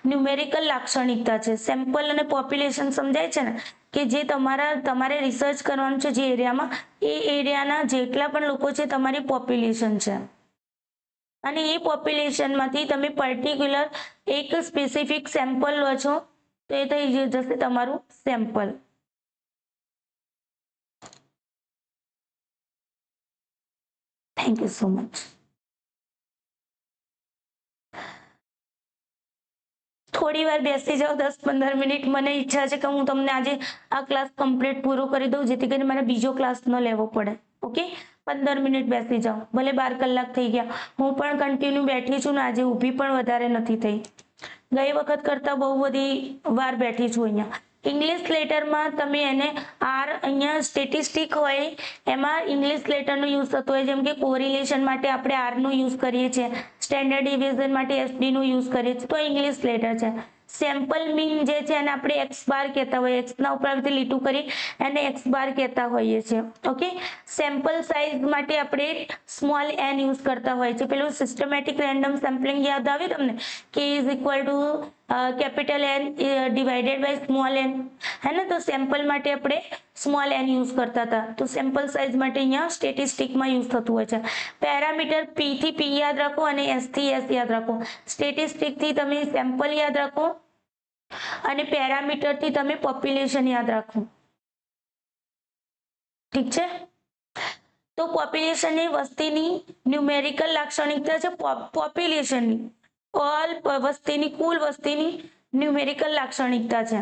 Numerical લાક્ષણિકતા છે. Sample અને પોપ્યુલેશન સમજાય છે ને, કે જે તમારે રિસર્ચ કરવાનું છે જે એરિયામાં, એ એરિયાના જેટલા પણ લોકો છે તમારી પોપ્યુલેશન છે, અને એ પોપ્યુલેશનમાંથી તમે પર્ટિક્યુલર એક સ્પેસિફિક સેમ્પલ લો છો તો એ થઈ જશે તમારું sample. Thank you so much. થોડી વાર બેસી જાઓ, 10-15 મિનિટ. મને ઈચ્છા છે કે હું તમને આજે આ ક્લાસ કમ્પ્લીટ પૂરો કરી દઉં, જેથી કરીને મારે બીજો ક્લાસ ન લેવો પડે. ઓકે, 15 મિનિટ બેસી જાઓ. ભલે 12 કલાક થઈ ગયા, હું પણ કન્ટિન્યુ બેઠી છું ને આજે ઊભી પણ વધારે નથી થઈ. ગઈ વખત કરતા બહુ બધી વાર બેઠી છું. અહીંયા ઇંગ્લિશ લેટરમાં તમે એને આર, અહીંયા સ્ટેટિસ્ટિક હોય એમાં ઇંગ્લિશ લેટરનો યુઝ થતો હોય, જેમ કે કોરિલેશન માટે આપણે આરનો યુઝ કરીએ છીએ, સ્ટેન્ડર્ડ ડિવિઝન માટે એસડીનો યુઝ કરીએ છીએ, તો ઇંગ્લિશ લેટર છે. સેમ્પલ મીન જે છે એને આપણે એક્સ બાર કહેતા હોઈએ, એક્સના ઉપરથી લીટું કરી એને એક્સ બાર કહેતા હોઈએ છીએ. ઓકે, સેમ્પલ સાઇઝ માટે આપણે સ્મોલ એન યુઝ કરતા હોય છે. પેલું સિસ્ટમેટિક રેન્ડમ સેમ્પલિંગ યાદ આવે તમને, k is equal to capital N divided by small n, હે ને? તો સેમ્પલ માટે આપણે સ્મોલ એન યુઝ કરતા હતા, તો સેમ્પલ સાઇઝ માટે અહીંયા સ્ટેટિસ્ટિકમાં યુઝ થતું હોય છે. પેરામીટર પી થી પી યાદ રાખો અને એસ થી એસ યાદ રાખો. સ્ટેટિસ્ટિક થી તમે સેમ્પલ યાદ રાખો અને પેરામીટર થી તમે પોપ્યુલેશન યાદ રાખો. ઠીક છે? તો પોપ્યુલેશન એ વસ્તીની ન્યુમેરિકલ લાક્ષણિકતા છે. પોપ્યુલેશનની ઓલ વસ્તીની, કુલ વસ્તીની ન્યુમેરિકલ લાક્ષણિકતા છે.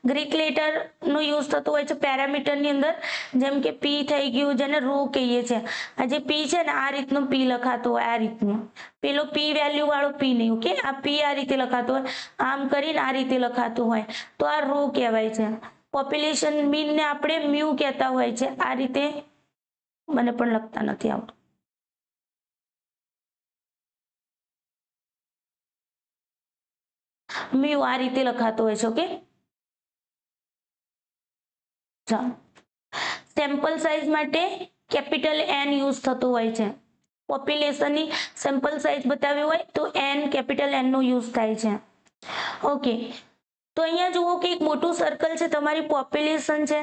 ગ્રીક લેટર નો યુઝ થતો હોય છે પેરામીટર ની અંદર, જેમ કે પી થઈ ગયું, જેને રો કહીએ છીએ. આ જે પી છે ને, આ રીતનું પી લખાતો હોય, આ રીતનું. પેલો પી વેલ્યુ વાળો પી નહીં. ઓકે, આ પી આ રીતે લખાતો હોય, આમ કરીને આ રીતે લખાતું હોય, તો આ રો કહેવાય છે. પોપ્યુલેશન મીન ને આપણે મ્યુ કહેતા હોય છે. આ રીતે મને પણ લખતા નથી આવતું. મ્યુ આ રીતે લખાતો હોય છે. ઓકે, સેમ્પલ સાઇઝ માટે કેપિટલ એન યુઝ થતો હોય છે. પોપ્યુલેશનની સેમ્પલ સાઇઝ બતાવી હોય તો એન, કેપિટલ એન નો યુઝ થાય છે. ઓકે, તો અહીંયા જુઓ કે એક મોટું સર્કલ છે, તમારી પોપ્યુલેશન છે,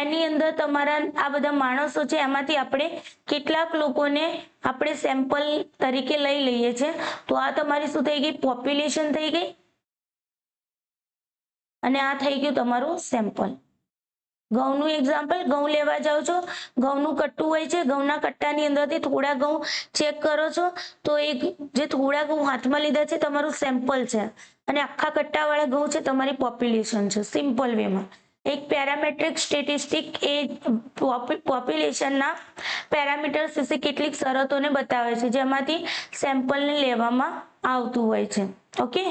એની અંદર તમારા આ બધા માણસો છે, એમાંથી આપણે કેટલાક લોકોને આપણે સેમ્પલ તરીકે લઈ લઈએ છીએ. તો આ તમારી શું થઈ ગઈ? પોપ્યુલેશન થઈ ગઈ, અને આ થઈ ગયું તમારું સેમ્પલ. ઘઉંનું એક્ઝામ્પલ, ઘઉં લેવા જાઓ છો, ઘઉંનું કટ્ટું હોય છે, ઘઉંના કટ્ટાની અંદરથી થોડા ઘઉં ચેક કરો છો, તો એક જે થોડા ઘઉં હાથમાં લીધા છે તમારું સેમ્પલ છે, અને આખા કટ્ટાવાળા ઘઉં છે તમારી પોપ્યુલેશન છે. સિમ્પલ વેમાં એક પેરામેટ્રિક સ્ટેટિસ્ટિક એ પોપ્યુલેશનના પેરામીટર્સ વિશે કેટલીક શરતોને બતાવે છે, જેમાંથી સેમ્પલને લેવામાં આવતું હોય છે. ઓકે,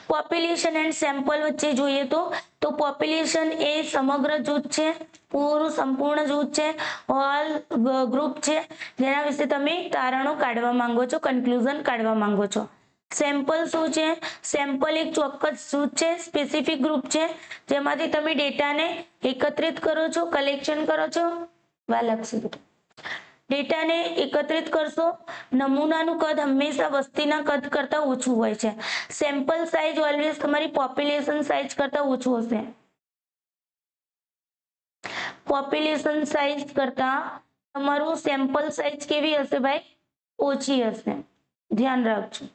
પોપ્યુલેશન એન્ડ સેમ્પલ વચ્ચે જોઈએ તો પોપ્યુલેશન એ સમગ્ર જૂથ છે, પૂરું સંપૂર્ણ જૂથ છે, ઓલ ગ્રુપ છે, જેના વિશે તમે તારણો કાઢવા માંગો છો, કન્ક્લુઝન કાઢવા માંગો છો. સેમ્પલ શું છે? સેમ્પલ એક ચોક્કસ જૂથ છે, સ્પેસિફિક ગ્રુપ છે, જેમાંથી તમે ડેટાને એકત્રિત કરો છો, કલેક્શન કરો છો. ડેટાને એકત્રિત કરશો. નમૂનાનું કદ હંમેશા વસ્તીના કદ કરતા ઓછું હોય છે. સેમ્પલ સાઇઝ ઓલવેઝ તમારી પોપ્યુલેશન સાઇઝ કરતા ઓછું હશે. પોપ્યુલેશન સાઇઝ કરતા તમારું સેમ્પલ સાઇઝ કેવી હશે ભાઈ? ઓછી હશે. ધ્યાન રાખજો.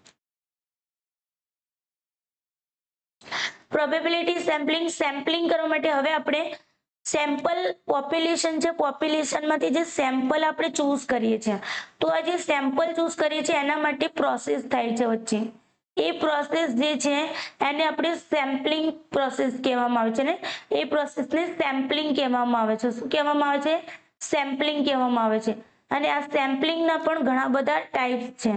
પ્રોબેબિલિટી સેમ્પલિંગ, સેમ્પલિંગ કરવા માટે હવે આપણે સેમ્પલ પોપ્યુલેશન છે, પોપ્યુલેશનમાંથી જે સેમ્પલ આપણે ચૂઝ કરીએ છીએ, તો આ જે સેમ્પલ ચૂઝ કરીએ છીએ એના માટે પ્રોસેસ થાય છે વચ્ચે. એ પ્રોસેસ જે છે એને આપણે સેમ્પલિંગ પ્રોસેસ કહેવામાં આવે છે ને, એ પ્રોસેસને સેમ્પલિંગ કહેવામાં આવે છે. શું કહેવામાં આવે છે? સેમ્પલિંગ કહેવામાં આવે છે. અને આ સેમ્પલિંગના પણ ઘણા બધા ટાઈપ્સ છે.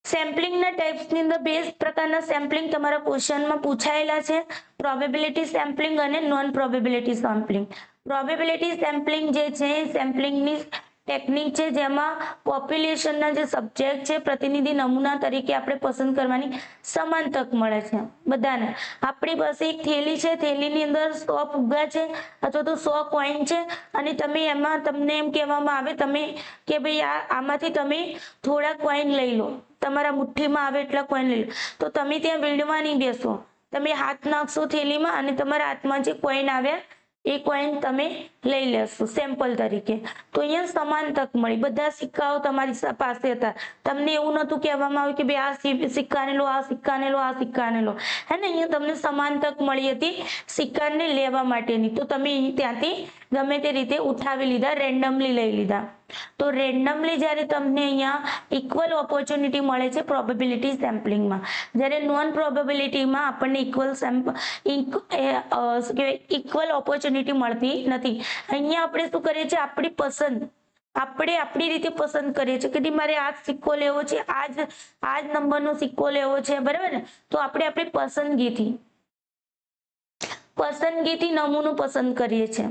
સેમ્પલિંગના ટાઈપ્સની અંદર બે પ્રકારના સેમ્પલિંગ તમારા ક્વેશ્ચનમાં પૂછાયેલા છે, પ્રોબેબિલિટી સેમ્પલિંગ અને non probability sampling. Probability sampling જે છે સેમ્પલિંગની ટેકનિક છે, જેમાં પોપ્યુલેશનના જે સબ્જેક્ટ છે, પ્રતિનિધિ નમૂના તરીકે આપણે પસંદ કરવાની સમાન તક મળે છે બધાને. આપણી પાસે એક થેલી છે, થેલીની અંદર 100 ફુગ્ગા છે અથવા તો 100 કોઈન છે, અને તમે એમાં તમને એમ કહેવામાં આવે તમે કે ભાઈ આમાંથી તમે થોડા કોઈન લઈ લો, તમારા મુઠ્ઠીમાં આવે એટલા કોઈન લઈ લો. તો તમે ત્યાં વીણવા નહીં બેસો, તમે હાથ નાખશો થેલીમાં અને તમારા હાથમાં જે કોઈન આવ્યા એ કોઈન તમે લઈ લેશો સેમ્પલ તરીકે. તો અહીંયા સમાન તક મળી, બધા સિક્કાઓ તમારી પાસે હતા. તમને એવું નહોતું કહેવામાં આવ્યું કે ભાઈ આ સિક્કાને લો, આ સિક્કાને લો, આ સિક્કાને લો, હે ને. અહીંયા તમને સમાન તક મળી હતી સિક્કાને લેવા માટેની. તો તમે ત્યાંથી ગમે તે રીતે ઉઠાવી લીધા, રેન્ડમલી લઈ લીધા. તો રેન્ડમલી જ્યારે તમને અહીંયા ઇક્વલ ઓપોર્ચ્યુનિટી મળે છે પ્રોબેબિલિટી સેમ્પલિંગમાં, જ્યારે નોન પ્રોબેબિલિટીમાં આપણને ઇક્વલ ઓપોર્ચ્યુનિટી મળતી નથી. અહીંયા આપણે શું કરીએ છીએ, આપણી પસંદ આપણે આપણી રીતે પસંદ કરીએ છીએ કે મારે આ સિક્કો લેવો છે, આ જ નંબરનો સિક્કો લેવો છે, બરાબર ને. તો આપણે આપણી પસંદગીથી નમૂનો પસંદ કરીએ છીએ,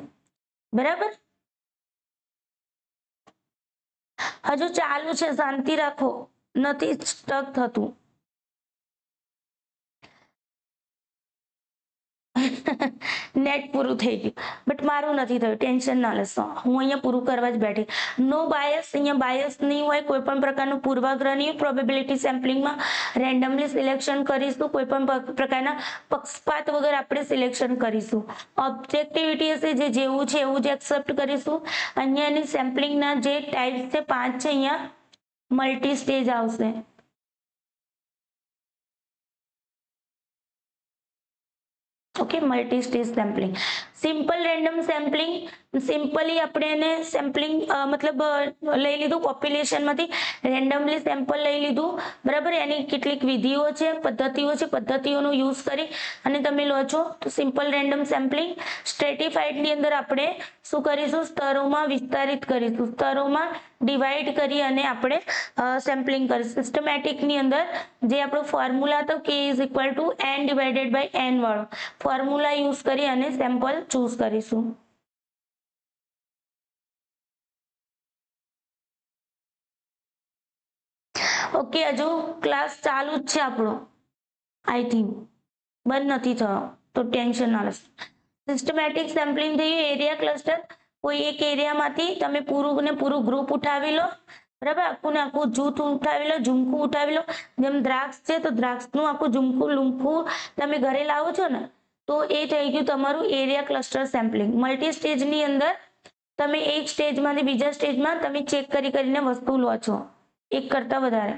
બરાબર. હજુ ચાલુ છે, શાંતિ રાખો, નથી સ્ટક થતું. નેટ પૂરું થઈ ગયું, બટ મારું નથી થયું, ટેન્શન ના લેશો. હું અહીંયા પૂરું કરવા જ બેઠી. નો બાયસ, અહીંયા બાયસ નહીં હોય, કોઈ પણ પ્રકારનું પૂર્વાગ્રહ નહીં. પ્રોબેબિલિટી સેમ્પલિંગમાં રેન્ડમલી સિલેક્શન કરીશું, કોઈ પણ પ્રકારના પક્ષપાત વગર આપણે સિલેક્શન કરીશું. ઓબ્જેક્ટિવિટી હશે, જે જેવું છે એવું જ એક્સેપ્ટ કરીશું. અહીંયાની સેમ્પલિંગના જે ટાઈપ છે 5 છે, અહીંયા મલ્ટી સ્ટેજ આવશે. Okay, multi stage sampling. Simple random sampling, simply આપણે એને સેમ્પલિંગ મતલબ લઈ લીધું પોપ્યુલેશનમાંથી, રેન્ડમલી સેમ્પલ લઈ લીધું, બરાબર. એની કેટલીક વિધિઓ છે, પદ્ધતિઓ છે, પદ્ધતિઓનો યુઝ કરી અને તમે લો છો. તો સિમ્પલ રેન્ડમ સેમ્પલિંગ સ્ટ્રેટિફાઈડની અંદર આપણે શું કરીશું, સ્તરોમાં વિસ્તારિત કરીશું, સ્તરોમાં ડિવાઈડ કરી અને આપણે સેમ્પલિંગ કરીશું. સિસ્ટમેટિકની અંદર જે આપણો ફોર્મ્યુલા હતો k is equal to n divided by n વાળો ફોર્મ્યુલા યુઝ કરી અને સેમ્પલ ચૂઝ કરીશું. ઓકે, હજુ ક્લાસ ચાલુ જ છે આપણો, આઈ થિંક બંધ નથી થયો, તો ટેન્શન ના લેશો. સિસ્ટમેટિક સેમ્પલિંગ થયું. એરિયા ક્લસ્ટર, કોઈ એક એરિયામાંથી તમે પૂરું ને પૂરું ગ્રુપ ઉઠાવી લો, બરાબર. આખું ને આખું જૂથ ઉઠાવી લો, ઝુમખું ઉઠાવી લો. જેમ દ્રાક્ષ છે તો દ્રાક્ષનું આખું ઝુમખું લૂમખું તમે ઘરે લાવો છો ને, તો એ થઈ ગયું તમારું એરિયા ક્લસ્ટર સેમ્પલિંગ. મલ્ટી સ્ટેજની અંદર તમે એક સ્ટેજમાંથી બીજા સ્ટેજમાં તમે ચેક કરીને વસ્તુ લો છો, એક કરતા વધારે.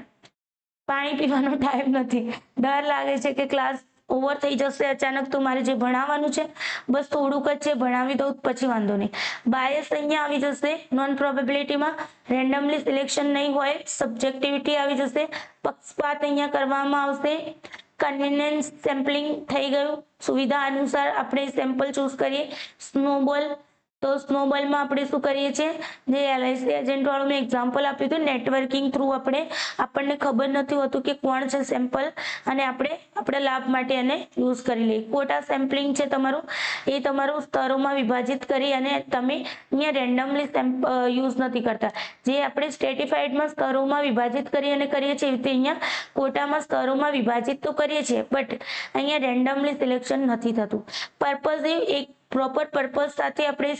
પાણી પીવાનો ટાઈમ નથી, ડર લાગે છે કે ક્લાસ ઓવર થઈ જશે અચાનક, તો મારે જે ભણાવવાનું છે બસ થોડુંક જ છે, ભણાવી દઉં પછી વાંધો નહીં. બાયસ અહીંયા આવી જશે નોન પ્રોબેબિલિટીમાં, રેન્ડમલી સિલેક્શન નહીં હોય, સબ્જેક્ટિવિટી આવી જશે, પક્ષપાત અહીંયા કરવામાં આવશે. કન્વીનિયન્સ સેમ્પલિંગ થઈ ગયું, સુવિધા અનુસાર આપણે સેમ્પલ ચૂઝ કરીએ. સ્નોબોલ, તો સ્નોબોલમાં આપણે શું કરીએ છીએ, જે LIC એજન્ટ વાળું મેં એક્ઝામ્પલ આપ્યું હતું, નેટવર્કિંગ થ્રુ આપણને ખબર નથી હોતું કે કોણ છે સેમ્પલ, અને આપણે આપણા લાભ માટે એને યુઝ કરી લઈએ. કોટા સેમ્પલિંગ છે તમારું, એ તમારું સ્તરોમાં વિભાજિત કરી અને તમે અહીંયા રેન્ડમલી યુઝ નથી કરતા. જે આપણે સ્ટ્રેટિફાઈડમાં સ્તરોમાં વિભાજિત કરી અને કરીએ છીએ, એવી રીતે અહીંયા કોટામાં સ્તરોમાં વિભાજિત તો કરીએ છીએ, બટ અહીંયા રેન્ડમલી સિલેક્શન નથી થતું. પર્પઝિવ, એક પ્રોપર પર્પઝ સાથે આપણે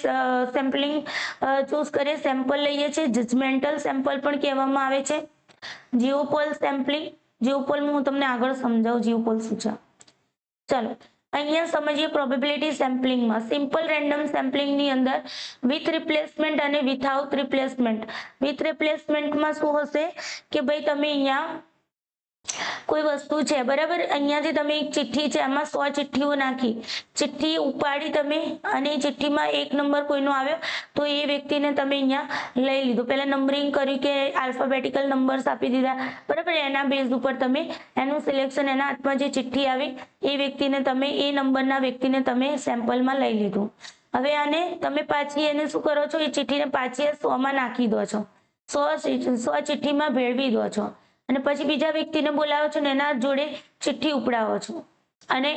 સેમ્પલિંગ ચૂઝ કરીએ, સેમ્પલ લઈએ છીએ. જજમેન્ટલ સેમ્પલ પણ કહેવામાં આવે છે. જીઓપોલ સેમ્પલિંગ, જીઓપોલ હું તમને આગળ સમજાવું જીઓપોલ શું છે. ચાલો અહીંયા સમજીએ પ્રોબેબિલિટી સેમ્પલિંગમાં. સિમ્પલ રેન્ડમ સેમ્પલિંગની અંદર વિથ રિપ્લેસમેન્ટ અને વિથઆઉટ રિપ્લેસમેન્ટ. વિથ રિપ્લેસમેન્ટમાં શું હશે કે ભાઈ તમે અહીંયા કોઈ વસ્તુ છે, બરાબર. અહીંયાથી તમે એક ચિઠ્ઠી છે, એમાં 100 ચિઠ્ઠીઓ નાખી, ચિઠ્ઠી ઉપાડી તમે અને ચિઠ્ઠીમાં એક નંબર કોઈનો આવ્યો તો એ વ્યક્તિને તમે અહીંયા લઈ લીધો. પહેલા નંબરિંગ કર્યું કે આલ્ફાબેટિકલ નંબર્સ આપી દીધા, બરાબર. એના બેઝ ઉપર તમે એનું સિલેક્શન, એના હાથમાં જે ચિઠ્ઠી આવી એ વ્યક્તિને તમે, એ નંબરના વ્યક્તિને તમે સેમ્પલમાં લઈ લીધું. હવે આને તમે પાછી એને શું કરો છો, એ ચિઠ્ઠીને પાછી 100માં નાખી દો છો, 100 ચિઠ્ઠીમાં ભેળવી દો છો, અને પછી બીજા વ્યક્તિને બોલાવો છો ને એના જોડે ચિઠ્ઠી ઉપડાવો છો, અને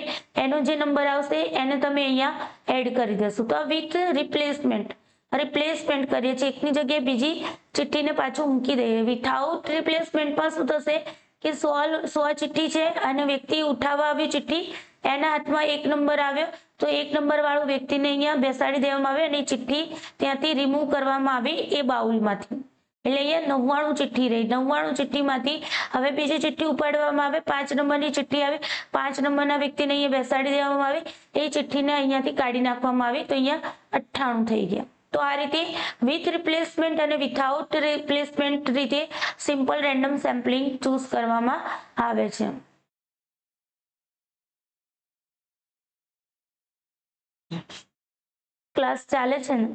એનો જે નંબર આવશે એને તમે અહીંયા એડ કરી દેશો. તો વિથ રિપ્લેસમેન્ટ કરીએ છીએ, એકની જગ્યાએ બીજી ચિઠ્ઠીને પાછું મૂકી દઈએ. વિથઆઉટ રિપ્લેસમેન્ટમાં શું થશે કે 100 ચિઠ્ઠી છે અને વ્યક્તિ ઉઠાવવા આવ્યું ચિઠ્ઠી, એના હાથમાં એક નંબર આવ્યો તો એક નંબર વાળો વ્યક્તિને અહીંયા બેસાડી દેવામાં આવે અને ચિઠ્ઠી ત્યાંથી રિમૂવ કરવામાં આવી એ બાઉલમાંથી. એટલે અહીંયા 99 ચિઠ્ઠી રહી. 99 ચિઠ્ઠીમાંથી હવે બીજી ચિઠ્ઠી ઉપાડવામાં આવે, 5 નંબરની ચિઠ્ઠી આવે, 5 નંબરના વ્યક્તિને અહીંયા બેસાડી દેવામાં આવે, એ ચિઠ્ઠીને અહીંયાથી કાઢી નાખવામાં આવી તો અહીંયા 98 થઈ ગયા. તો આ રીતે વિથ રિપ્લેસમેન્ટ અને વિથઆઉટ રિપ્લેસમેન્ટ રીતે સિમ્પલ રેન્ડમ સેમ્પલિંગ ચૂઝ કરવામાં આવે છે. ક્લાસ ચાલે છે ને?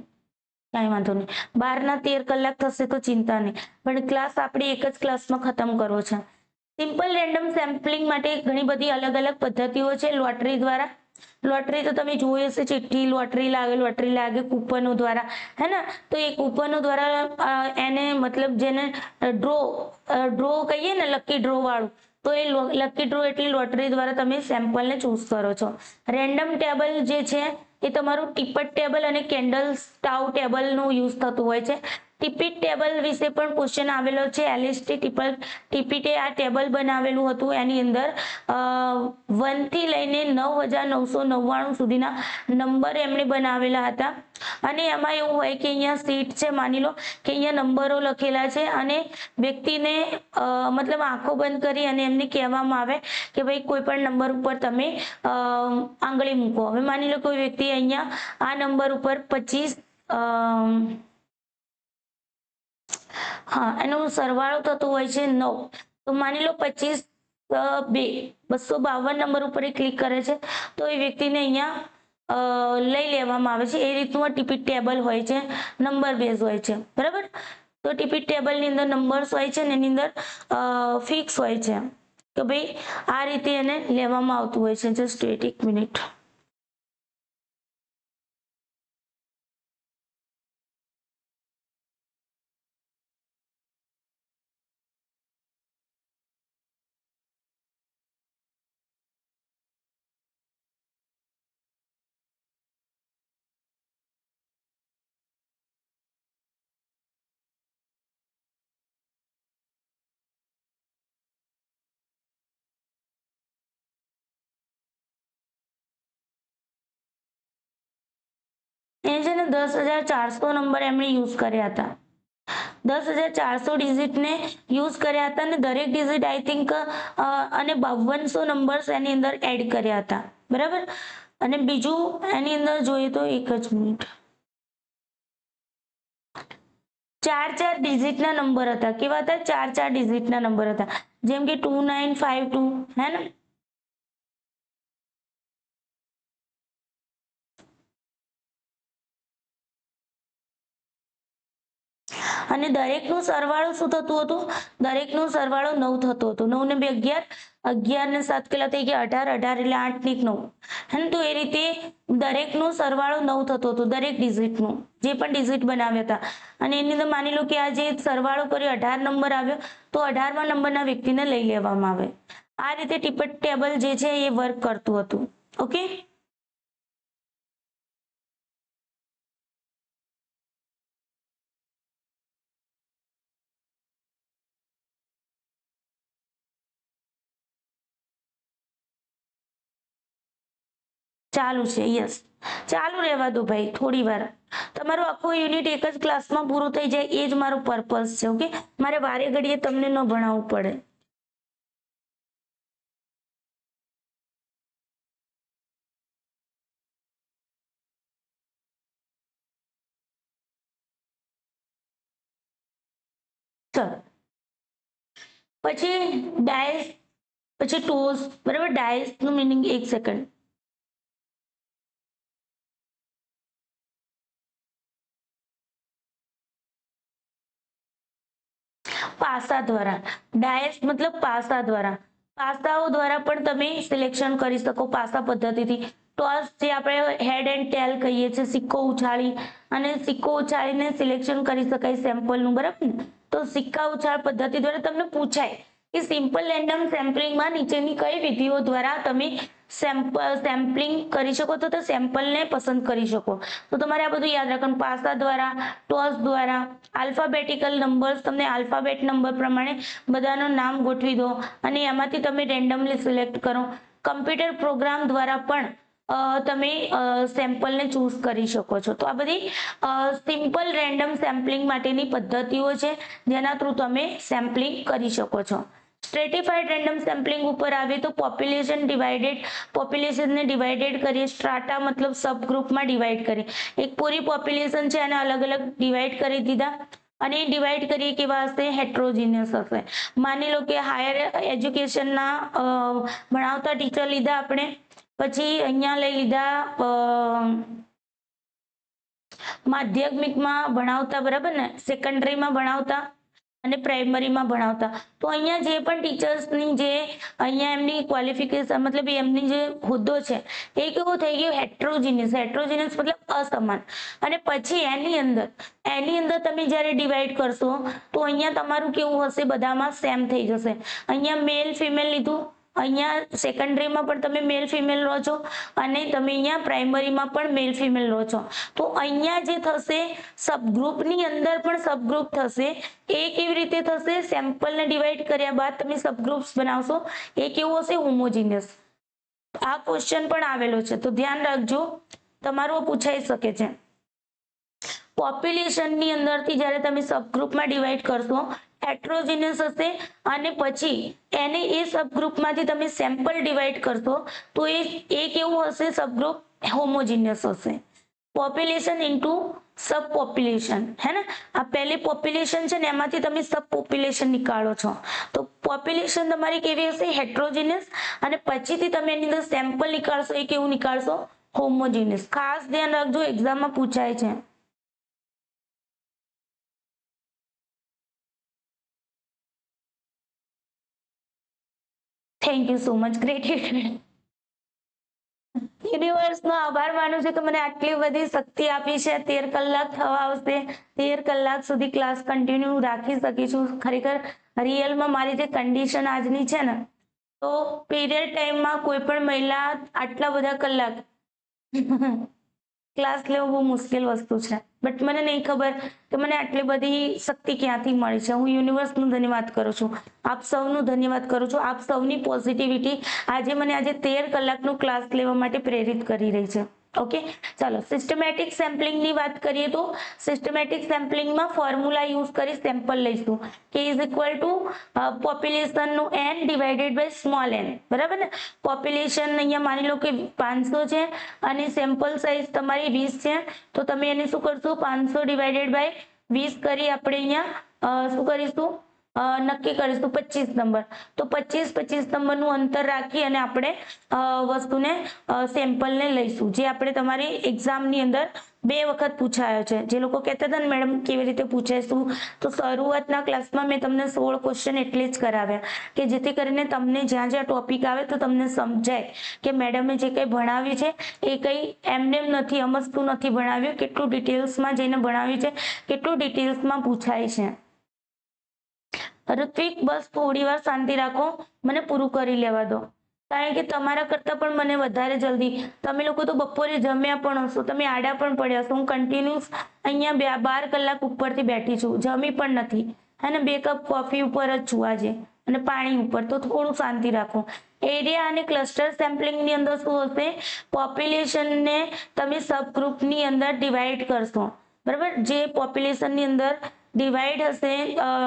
કાંઈ વાંધો નહીં. 12 ના 13 કલાક થશે તો ચિંતા નહીં, પણ ક્લાસ આપણે એક જ ક્લાસમાં ખતમ કરવો છે. સિમ્પલ રેન્ડમ સેમ્પલિંગ માટે ઘણી બધી અલગ અલગ પદ્ધતિઓ છે. લોટરી દ્વારા, લોટરી તો તમે જોઈ હશે, ચિઠ્ઠી લોટરી લાગે કૂપનો દ્વારા, હે ને? તો એ કૂપનો દ્વારા એને મતલબ જેને ડ્રો કહીએ ને, લકી ડ્રો વાળું, તો એ લકી ડ્રો એટલે લોટરી દ્વારા તમે સેમ્પલને ચૂઝ કરો છો. રેન્ડમ ટેબલ જે છે એ તમારું ટીપટ ટેબલ અને કેન્ડલ સ્ટાવ ટેબલનું યુઝ થતું હોય છે. ટીપીટ ટેબલ વિશે પણ ક્વેશ્ચન આવેલો છે. એલએસટી ટીપીટે આ ટેબલ બનાવેલું હતું. એની અંદર 1 થી લઈને 9999 સુધીના નંબર એમણે બનાવેલા હતા. અને એમાં એવું હોય કે અહીંયા સીટ છે, માની લો કે અહીંયા નંબરો લખેલા છે અને વ્યક્તિને મતલબ આંખો બંધ કરી અને એમને કહેવામાં આવે કે ભાઈ કોઈ પણ નંબર ઉપર તમે આંગળી મૂકો. હવે માની લો કોઈ વ્યક્તિ અહીંયા આ નંબર ઉપર 25 એનો સરવાળો થતો હોય છે 9, તો માની લો 25 2 252 નંબર ઉપર ક્લિક કરે છે તો એ વ્યક્તિને અહીંયા લઈ લેવામાં આવે છે. એ રીતનું ટીપીટ ટેબલ હોય છે, નંબર બેઝ હોય છે, બરાબર? તો ટીપીટ ટેબલની અંદર નંબર્સ હોય છે ને એની અંદર ફિક્સ હોય છે કે ભાઈ આ રીતે એને લેવામાં આવતું હોય છે. Just weight 1 minute. એ છે ને 10,400 નંબર એમણે યુઝ કર્યા હતા. 10,400 ડિજિટને યુઝ કર્યા હતા અને દરેક ડિજિટ આઈ થિંક અને 5200 નંબર્સ એની અંદર એડ કર્યા હતા, બરાબર? અને બીજું એની અંદર જોઈએ તો 1 જ મિનિટ, 4 ડિજિટના નંબર હતા. કેવા હતા? 4 ડિજિટના નંબર હતા, જેમ કે 2952, હે ને? અને દરેકનું સરવાળો શું થતું હતું? દરેકનું સરવાળો 9 થતો હતો. 9 ને 2 11, 11 ને 7 કેટલા થઈ ગયા? 18, 18 એટલે 8 ને 9, હે ને? તો એ રીતે દરેકનો સરવાળો 9 થતો હતો, દરેક ડિજિટનું જે પણ ડિજિટ બનાવ્યા હતા. અને એની અંદર માની લો કે આ જે સરવાળો કર્યો 18 નંબર આવ્યો તો 18મા નંબરના વ્યક્તિને લઈ લેવામાં આવે. આ રીતે ટીપટ ટેબલ જે છે એ વર્ક કરતું હતું. ઓકે, ચાલુ છે. યસ, ચાલુ રહેવા દો ભાઈ, થોડી વાર. તમારો આખો યુનિટ એક જ ક્લાસમાં પૂરો થઈ જાય એ જ મારો પર્પઝ છે. ઓકે, મારે વારે ઘડીએ તમને ન ભણાવવું પડે. ચલો, પછી ડાયસ, પછી ટોઝ, બરાબર? ડાયસ નું મિનિંગ 1 સેકન્ડ. પાસા દ્વારા, ડાયસ મતલબ પાસા દ્વારા. પાસાઓ દ્વારા પણ તમે સિલેક્શન કરી શકો પાસા પદ્ધતિથી. ટોસ જે આપણે હેડ એન્ડ ટેલ કહીએ છીએ, સિક્કો ઉછાળી અને સિક્કો ઉછાળીને સિલેક્શન કરી શકાય સેમ્પલનું, બરાબર ને? તો સિક્કા ઉછાળ પદ્ધતિ દ્વારા તમને પૂછાય કે સિમ્પલ રેન્ડમ સેમ્પલિંગમાં નીચેની કઈ વિધિઓ દ્વારા તમે સેમ્પલિંગ કરી શકો તો સેમ્પલને પસંદ કરી શકો. તો તમારે આ બધું યાદ રાખવાનું. પાસા દ્વારા, ટોસ દ્વારા, આલ્ફાબેટિકલ નંબર્સ, તમને આલ્ફાબેટ નંબર પ્રમાણે બધાનું નામ ગોઠવી દો અને એમાંથી તમે રેન્ડમલી સિલેક્ટ કરો. કમ્પ્યુટર પ્રોગ્રામ દ્વારા પણ તમે સેમ્પલને ચૂઝ કરી શકો છો. તો આ બધી સિમ્પલ રેન્ડમ સેમ્પલિંગ માટેની પદ્ધતિઓ છે જેના થ્રુ તમે સેમ્પલિંગ કરી શકો છો. સ્ટ્રેટિફાઈડ રેન્ડમ સેમ્પલિંગ ઉપર આવે તો પોપ્યુલેશનને ડિવાઇડેડ કરીએ. સ્ટ્રાટા મતલબ સબ ગ્રુપમાં ડિવાઈડ કરીએ. એક પૂરી પોપ્યુલેશન છે એને અલગ અલગ ડિવાઈડ કરી દીધા અને ડિવાઈડ કરીએ કેવા હશે, હેટ્રોજીનિયસ હશે. માની લો કે હાયર એજ્યુકેશનના ભણાવતા ટીચર લીધા આપણે, પછી અહીંયા લઈ લીધા માધ્યમિકમાં ભણાવતા, બરાબર ને, સેકન્ડરીમાં ભણાવતા અને પ્રાઇમરીમાં ભણાવતા. તો અહીંયા જે પણ ટીચર્સની જે અહીંયા એમની ક્વોલિફિકેશન મતલબ એમની જે હોદ્દો છે એ કેવો થઈ ગયો, હેટ્રોજીનિયસ. હેટ્રોજીનિયસ મતલબ અસમાન. અને પછી એની અંદર તમે જ્યારે ડિવાઈડ કરશો તો અહીંયા તમારું કેવું હશે, બધામાં સેમ થઈ જશે. અહીંયા મેલ ફિમેલ લીધું, અહીંયા સેકન્ડરીમાં પણ તમે મેલ ફિમેલ લો છો અને તમે અહીંયા પ્રાઇમરીમાં પણ મેલ ફિમેલ લો છો. તો અહીંયા જે થશે સબગ્રુપની અંદર પણ સબગ્રુપ થશે. એ કેવી રીતે થશે, સેમ્પલને ડિવાઈડ કર્યા બાદ તમે સબગ્રુપ્સ બનાવશો. એ કેવું હશે, હોમોજીનિયસ. આ ક્વેશ્ચન પણ આવેલો છે તો ધ્યાન રાખજો, તમારું પૂછાઈ શકે છે. પોપ્યુલેશનની અંદરથી જ્યારે તમે સબગ્રુપમાં ડિવાઈડ કરશો હેટ્રોજીનિયસ હશે અને પછી એને એ સબગ્રુપમાંથી તમે સેમ્પલ ડિવાઈડ કરશો તો એ કેવું હશે, સબગ્રુપ હોમોજીનિયસ હશે. પોપ્યુલેશન ઇન્ટુ સબ પોપ્યુલેશન, હે ને. આ પહેલી પોપ્યુલેશન છે ને એમાંથી તમે સબ પોપ્યુલેશન નીકાળો છો તો પોપ્યુલેશન તમારી કેવી હશે, હેટ્રોજીનિયસ. અને પછીથી તમે એની અંદર સેમ્પલ નીકાળશો એ કેવું નીકાળશો, હોમોજીનિયસ. ખાસ ધ્યાન રાખજો, એક્ઝામમાં પૂછાય છે. Thank you so much. Gratitude. યુનિવર્સનો આભાર માનું છું કે મને આટલી બધી શક્તિ આપી છે. 13 કલાક થવા આવશે, 13 કલાક સુધી ક્લાસ કન્ટિન્યુ રાખી શકીશું. ખરેખર રિયલમાં મારી જે કન્ડિશન આજની છે ને, તો પીરિયડ ટાઈમમાં કોઈ પણ મહિલા આટલા બધા કલાક ક્લાસ લેવો બહુ મુશ્કેલ વસ્તુ છે. બટ મને નહીં ખબર કે મને આટલી બધી શક્તિ ક્યાંથી મળી છે. હું યુનિવર્સનું ધન્યવાદ કરું છું, આપ સૌનું ધન્યવાદ કરું છું. આપ સૌની પોઝિટિવિટી આજે 13 કલાકનો ક્લાસ લેવા માટે પ્રેરિત કરી રહી છે. ઓકે, ચાલો સિસ્ટમેટિક સેમ્પલિંગની વાત કરીએ તો સિસ્ટમેટિક સેમ્પલિંગમાં ફોર્મ્યુલા યુઝ કરી સેમ્પલ લઈશું કે ઇઝ ઇક્વલ ટુ પોપ્યુલેશનનું n divided by small n, બરાબર ને. પોપ્યુલેશન અહીંયા માની લો કે 500 છે અને સેમ્પલ સાઇઝ તમારી 20 છે તો તમે એને શું કરશો, 500 ડિવાઇડેડ બાય 20 કરી આપણે અહીંયા શું કરીશું, નક્કી કરીશું 25 નંબર. તો 25 નંબરનું અંતર રાખી અને આપણે વસ્તુને સેમ્પલને લઈશું, જે આપણે તમારી એક્ઝામની અંદર 2 વખત પૂછાયો છે. જે લોકો કહેતા હતા ને મેડમ કેવી રીતે પૂછાઈશું, તો શરૂઆતના ક્લાસમાં મેં તમને 16 ક્વેશ્ચન એટલે જ કરાવ્યા કે જેથી કરીને તમને જ્યાં જ્યાં ટોપિક આવે તો તમને સમજાય કે મેડમે જે કંઈ ભણાવ્યું છે એ કંઈ એમને નથી સમજતું નથી ભણાવ્યું, કેટલું ડિટેલ્સમાં જઈને ભણાવ્યું છે, કેટલું ડિટેલ્સમાં પૂછાય છે. ઋત્વિક, બસ થોડી વાર શાંતિ રાખો, મને પૂરું કરી લેવા દો. કારણ કે તમારા કરતાં પણ મને વધારે જલ્દી, તમે લોકો તો બપોરે જમ્યા પણ હશો, તમે આડા પણ પડ્યા હશો. હું કન્ટિન્યુઅસ અહીંયા 12 કલાક ઉપરથી બેઠી છું, જમી પણ નથી, અને 2 કપ કોફી ઉપર જ છું આજે અને પાણી ઉપર. તો થોડું શાંતિ રાખો. એરિયા અને ક્લસ્ટર સેમ્પલિંગની અંદર શું હશે, પોપ્યુલેશનને તમે સબગ્રુપની અંદર ડિવાઈડ કરશો, બરાબર. જે પોપ્યુલેશનની અંદર ડિવાઈડ હશે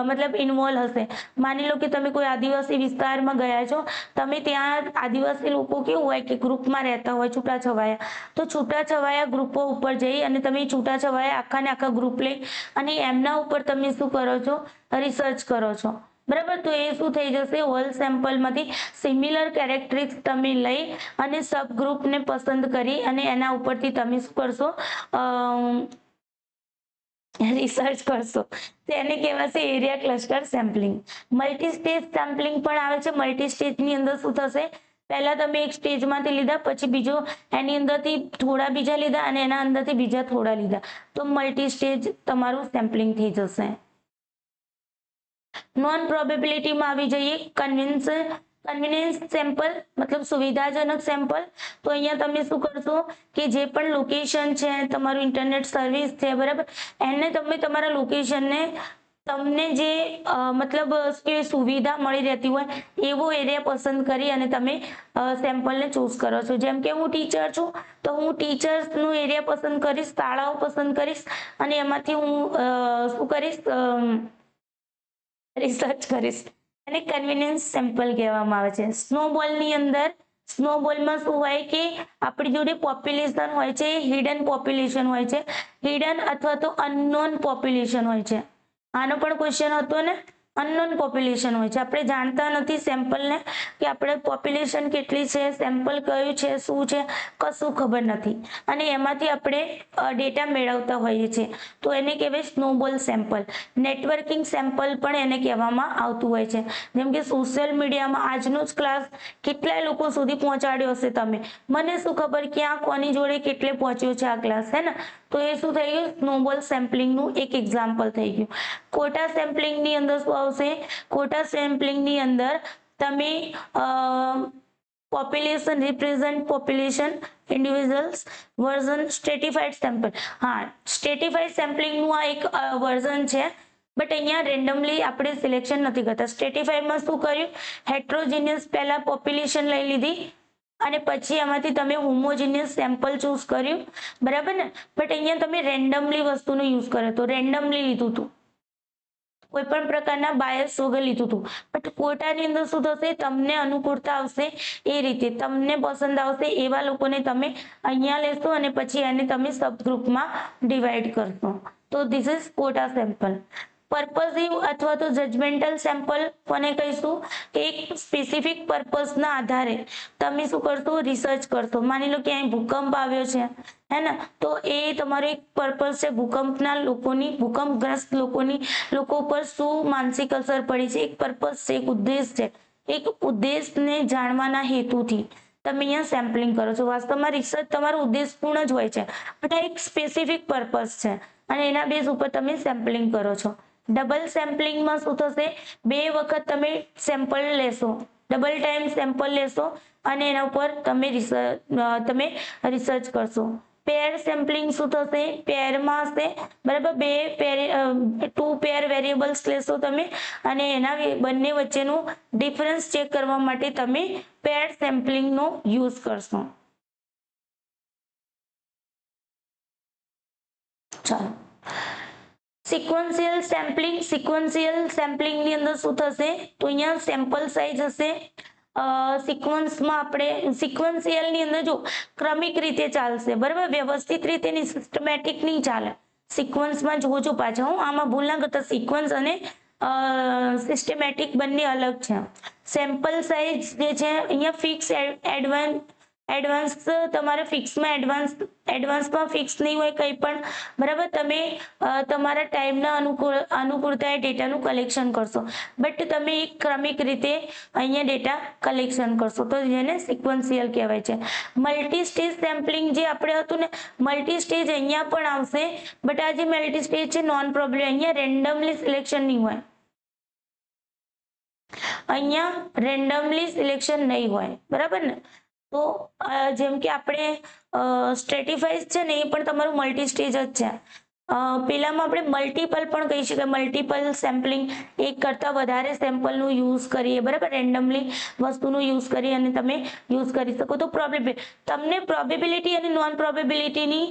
મતલબ ઇન્વોલ્વ હશે. માની લો કે તમે કોઈ આદિવાસી વિસ્તારમાં ગયા છો, તમે ત્યાં આદિવાસી લોકો કેવું હોય કે ગ્રુપમાં રહેતા હોય છૂટાછવાયા, તો છૂટાછવાયા ગ્રુપો ઉપર જઈ અને તમે છૂટાછવાયા આખાને આખા ગ્રુપ લઈ અને એમના ઉપર તમે શું કરો છો, રિસર્ચ કરો છો, બરાબર. તો એ શું થઈ જશે, હોલ સેમ્પલમાંથી સિમિલર કેરેક્ટરિસ્ટિક્સ તમે લઈ અને સબ ગ્રુપને પસંદ કરી અને એના ઉપરથી તમે શું કરશો, રિસર્ચ કરશો. તેને કહેવાશે area cluster sampling. Multi stage sampling પણ આવે છે. મલ્ટી સ્ટેજની અંદર શું થશે, પહેલા તમે એક સ્ટેજમાંથી લીધા, પછી બીજો એની અંદરથી થોડા બીજા લીધા અને એના અંદરથી બીજા થોડા લીધા, તો મલ્ટી સ્ટેજ તમારું સેમ્પલિંગ થઈ જશે. નોન પ્રોબેબિલિટીમાં આવી જઈએ, કન્વિનિયન્સ સેમ્પલ મતલબ સુવિધાજનક સેમ્પલ. તો અહીંયા તમે શું કરશો કે જે પણ લોકેશન છે, તમારું ઇન્ટરનેટ સર્વિસ છે, બરાબર, એને તમે તમારા લોકેશનને તમને જે મતલબ કે સુવિધા મળી રહેતી હોય એવો એરિયા પસંદ કરી અને તમે સેમ્પલને ચૂઝ કરો છો. જેમ કે હું ટીચર છું તો હું ટીચર્સનું એરિયા પસંદ કરીશ, શાળાઓ પસંદ કરીશ અને એમાંથી હું શું કરીશ, રિસર્ચ કરીશ. એને કન્વીનિયન્સ સેમ્પલ કહેવામાં આવે છે. સ્નોબોલની અંદર સ્નોબોલમાં શું હોય કે આપણી જોડે પોપ્યુલેશન હોય છે, હિડન પોપ્યુલેશન હોય છે, હિડન અથવા તો અનનોન પોપ્યુલેશન હોય છે. આનો પણ ક્વેશ્ચન હતો ને, અનનોન પોપ્યુલેશન હોય છે. આપણે જાણતા નથી સેમ્પલને કે આપણે પોપ્યુલેશન કેટલી છે, સેમ્પલ કયું છે, શું છે, કશું ખબર નથી અને એમાંથી આપણે ડેટા મેળવતા હોઈએ છીએ તો એને કહેવાય સ્નોબોલ સેમ્પલ. નેટવર્કિંગ સેમ્પલ પણ એને કહેવામાં આવતું હોય છે. જેમ કે સોશિયલ મીડિયામાં આજનો જ ક્લાસ કેટલાય લોકો સુધી પહોંચાડ્યો હશે તમે, મને શું ખબર ક્યાં કોની જોડે કેટલે પહોંચ્યો છે આ ક્લાસ, હે ને? તો એ શું થઈ ગયું, સ્નોબોલ સેમ્પલિંગનું એક એક્ઝામ્પલ થઈ ગયું. કોટા સેમ્પલિંગની અંદર શું આવશે, કોટા સેમ્પલિંગની અંદર તમે population represent population individuals version stratified sample. હા, સ્ટ્રેટિફાઈડ સેમ્પલિંગનું આ એક વર્ઝન છે બટ અહીંયા રેન્ડમલી આપણે સિલેક્શન નથી કરતા. સ્ટ્રેટિફાઈડમાં શું કર્યું, હેટ્રોજીનિયસ પહેલા પોપ્યુલેશન લઈ લીધી અને પછી એમાંથી તમે હોમોજીનિયસ સેમ્પલ ચૂઝ કર્યું, બરાબર ને? બટ અહીંયા તમે રેન્ડમલી વસ્તુનો યુઝ કર્યો તો રેન્ડમલી લીધું હતું, કોઈ પણ પ્રકારના બાયસ વગર લીધું હતું. બટ કોટાની અંદર શું થશે, તમને અનુકૂળતા આવશે એ રીતે, તમને પસંદ આવશે એવા લોકોને તમે અહીંયા લેશો અને પછી એને તમે સબગ્રુપમાં ડિવાઈડ કરશો. તો ધીસ ઇઝ કોટા સેમ્પલ. પર્પઝિવ અથવા તો જજમેન્ટલ સેમ્પલ કોને કહીશું, એક સ્પેસિફિક પર્પઝના આધારે તમે શું કરશો, રિસર્ચ કરશો. માની લો કે અહીં ભૂકંપ આવ્યો છે, હે ને? તો એ તમારો એક પર્પઝ છે, ભૂકંપના લોકોની, ભૂકંપગ્રસ્ત લોકો પર શું માનસિક અસર પડી છે. એક પર્પઝ છે, એક ઉદ્દેશ છે. એક ઉદ્દેશને જાણવાના હેતુથી તમે અહીંયા સેમ્પલિંગ કરો છો. વાસ્તવમાં રિસર્ચ તમારો ઉદ્દેશપૂર્ણ જ હોય છે બટ આ એક સ્પેસિફિક પર્પઝ છે અને એના બેઝ ઉપર તમે સેમ્પલિંગ કરો છો. ડબલ સેમ્પલિંગમાં શું થશે, બે વખત તમે સેમ્પલ લેશો, ડબલ ટાઈમ સેમ્પલ લેશો અને એના ઉપર તમે રિસર્ચ કરશો. પેર સેમ્પલિંગ શું થશે, પેરમાં હશે, બરાબર? ટુ પેર વેરિયેબલ્સ લેશો તમે અને એના બંને વચ્ચેનું ડિફરન્સ ચેક કરવા માટે તમે પેર સેમ્પલિંગનો યુઝ કરશો. ચાલો, સિક્વન્શિયલ સેમ્પલિંગ. સિક્વન્શિયલ સેમ્પલિંગની અંદર શું થશે, તો અહીંયા સેમ્પલ સાઇઝ હશે. સિક્વન્સમાં આપણે સિક્વન્શિયલની અંદર જો ક્રમિક રીતે ચાલશે, બરાબર? વ્યવસ્થિત રીતે નહીં, સિસ્ટમેટિક નહીં ચાલે. સિક્વન્સમાં જોજો પાછા, હું આમાં ભૂલ ના કરતા, સિક્વન્સ અને સિસ્ટમેટિક બંને અલગ છે. સેમ્પલ સાઇઝ જે છે અહીંયા ફિક્સ એડવાન્સ તમારે ફિક્સમાં એડવાન્સમાં ફિક્સ નહીં હોય કંઈ પણ, બરાબર? તમે તમારા ટાઈમના અનુકૂળતાએ ડેટાનું કલેક્શન કરશો બટ તમે એક ક્રમિક રીતે અહીંયા ડેટા કલેક્શન કરશો તો જેને સિક્વન્શિયલ કહેવાય છે. મલ્ટી સ્ટેજ સેમ્પલિંગ જે આપણે હતું ને, મલ્ટી સ્ટેજ અહીંયા પણ આવશે બટ આ જે મલ્ટી સ્ટેજ છે નોન પ્રોબેબલ, અહીંયા રેન્ડમલી સિલેક્શન નહીં હોય, અહીંયા રેન્ડમલી સિલેક્શન નહીં હોય, બરાબર ને? તો જેમ કે આપણે સ્ટ્રેટિફાઈડ છે ને એ પણ તમારું મલ્ટી સ્ટેજ જ છે. પેલામાં આપણે મલ્ટિપલ પણ કહી શકાય, મલ્ટિપલ સેમ્પલિંગ, એક કરતાં વધારે સેમ્પલનું યુઝ કરીએ, બરાબર? રેન્ડમલી વસ્તુનું યુઝ કરી અને તમે યુઝ કરી શકો. તો તમને પ્રોબેબિલિટી અને નોન પ્રોબેબિલિટીની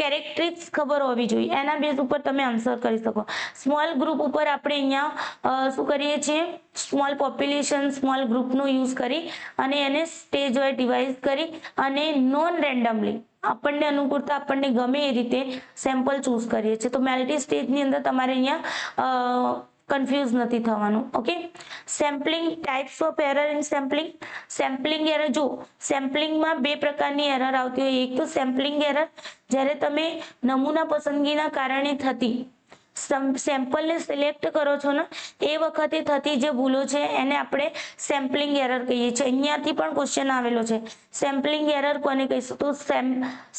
કેરેક્ટરિસ્ટિક્સ ખબર હોવી જોઈએ, એના બેઝ ઉપર તમે આન્સર કરી શકો. સ્મોલ ગ્રુપ ઉપર આપણે અહીંયા શું કરીએ છીએ, સ્મોલ પોપ્યુલેશન સ્મોલ ગ્રુપનો યુઝ કરી અને એને સ્ટેજ વાઇઝ ડિવાઇડ કરી અને નોન રેન્ડમલી આપણને અનુકૂળતા આપણને ગમે એ રીતે સેમ્પલ ચૂઝ કરીએ છીએ. તો મલ્ટી સ્ટેજની અંદર તમારે અહીંયા કન્ફ્યુઝ નથી થવાનું. Okay, sampling, types of error in sampling. Sampling error, જો સેમ્પલિંગમાં બે પ્રકારની એરર આવતી હોય. એક તો સેમ્પલિંગ એરર, જ્યારે તમે નમૂના પસંદગીના કારણે થતી સેમ્પલને સિલેક્ટ કરો છો ને એ વખતે થતી જે ભૂલો છે એને આપણે સેમ્પલિંગ એરર કહીએ છીએ. અહીંયાથી પણ ક્વેશ્ચન આવેલો છે, સેમ્પલિંગ એરર કોને કહીશું? તો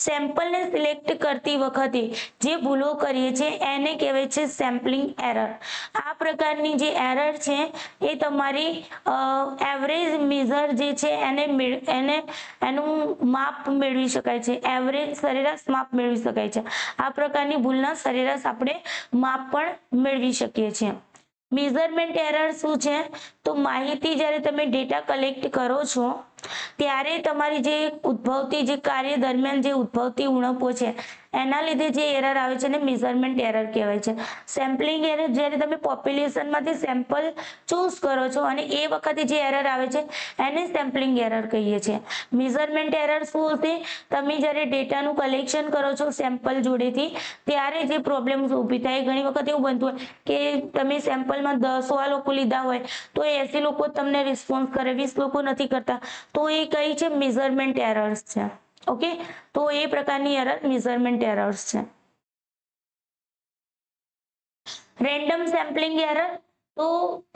સેમ્પલને સિલેક્ટ કરતી વખતે જે ભૂલો કરીએ છીએ એને કહેવાય છે સેમ્પલિંગ એરર. આ પ્રકારની જે એરર છે એ તમારી એવરેજ મેઝર જે છે એનું માપ મેળવી શકાય છે, એવરેજ સરેરાશ માપ મેળવી શકાય છે. આ પ્રકારની ભૂલના સરેરાશ આપણે માપ પણ મેળવી શકીએ છીએ। મેઝરમેન્ટ એરર શું છે? તો માહિતી જ્યારે તમે ડેટા કલેક્ટ કરો છો ત્યારે તમારી જે ઉદ્ભવતી જે કાર્ય દરમિયાન જે ઉદ્ભવતી ઉણપો છે એના લીધે જે એરર આવે છે ને મેઝરમેન્ટ એરર કહેવાય છે। સેમ્પલિંગ એરર જ્યારે તમે પોપ્યુલેશનમાંથી સેમ્પલ ચૂઝ કરો છો અને એ વખતે જે એરર આવે છે એને સેમ્પલિંગ એરર કહીએ છીએ। મેઝરમેન્ટ એરર શું હશે? તમે જ્યારે ડેટાનું કલેક્શન કરો છો સેમ્પલ જોડેથી ત્યારે જે પ્રોબ્લેમ્સ ઊભી થાય। ઘણી વખત એવું બનતું હોય કે તમે સેમ્પલમાં 100 લોકો લીધા હોય તો 80 લોકો તમને રિસ્પોન્સ કરે, 20 લોકો નથી કરતા, તો એ કઈ છે? મેઝરમેન્ટ એરર્સ છે। ઓકે, તો એ પ્રકારની એરર મેઝરમેન્ટ એરર્સ છે। રેન્ડમ સેમ્પલિંગ એરર, તો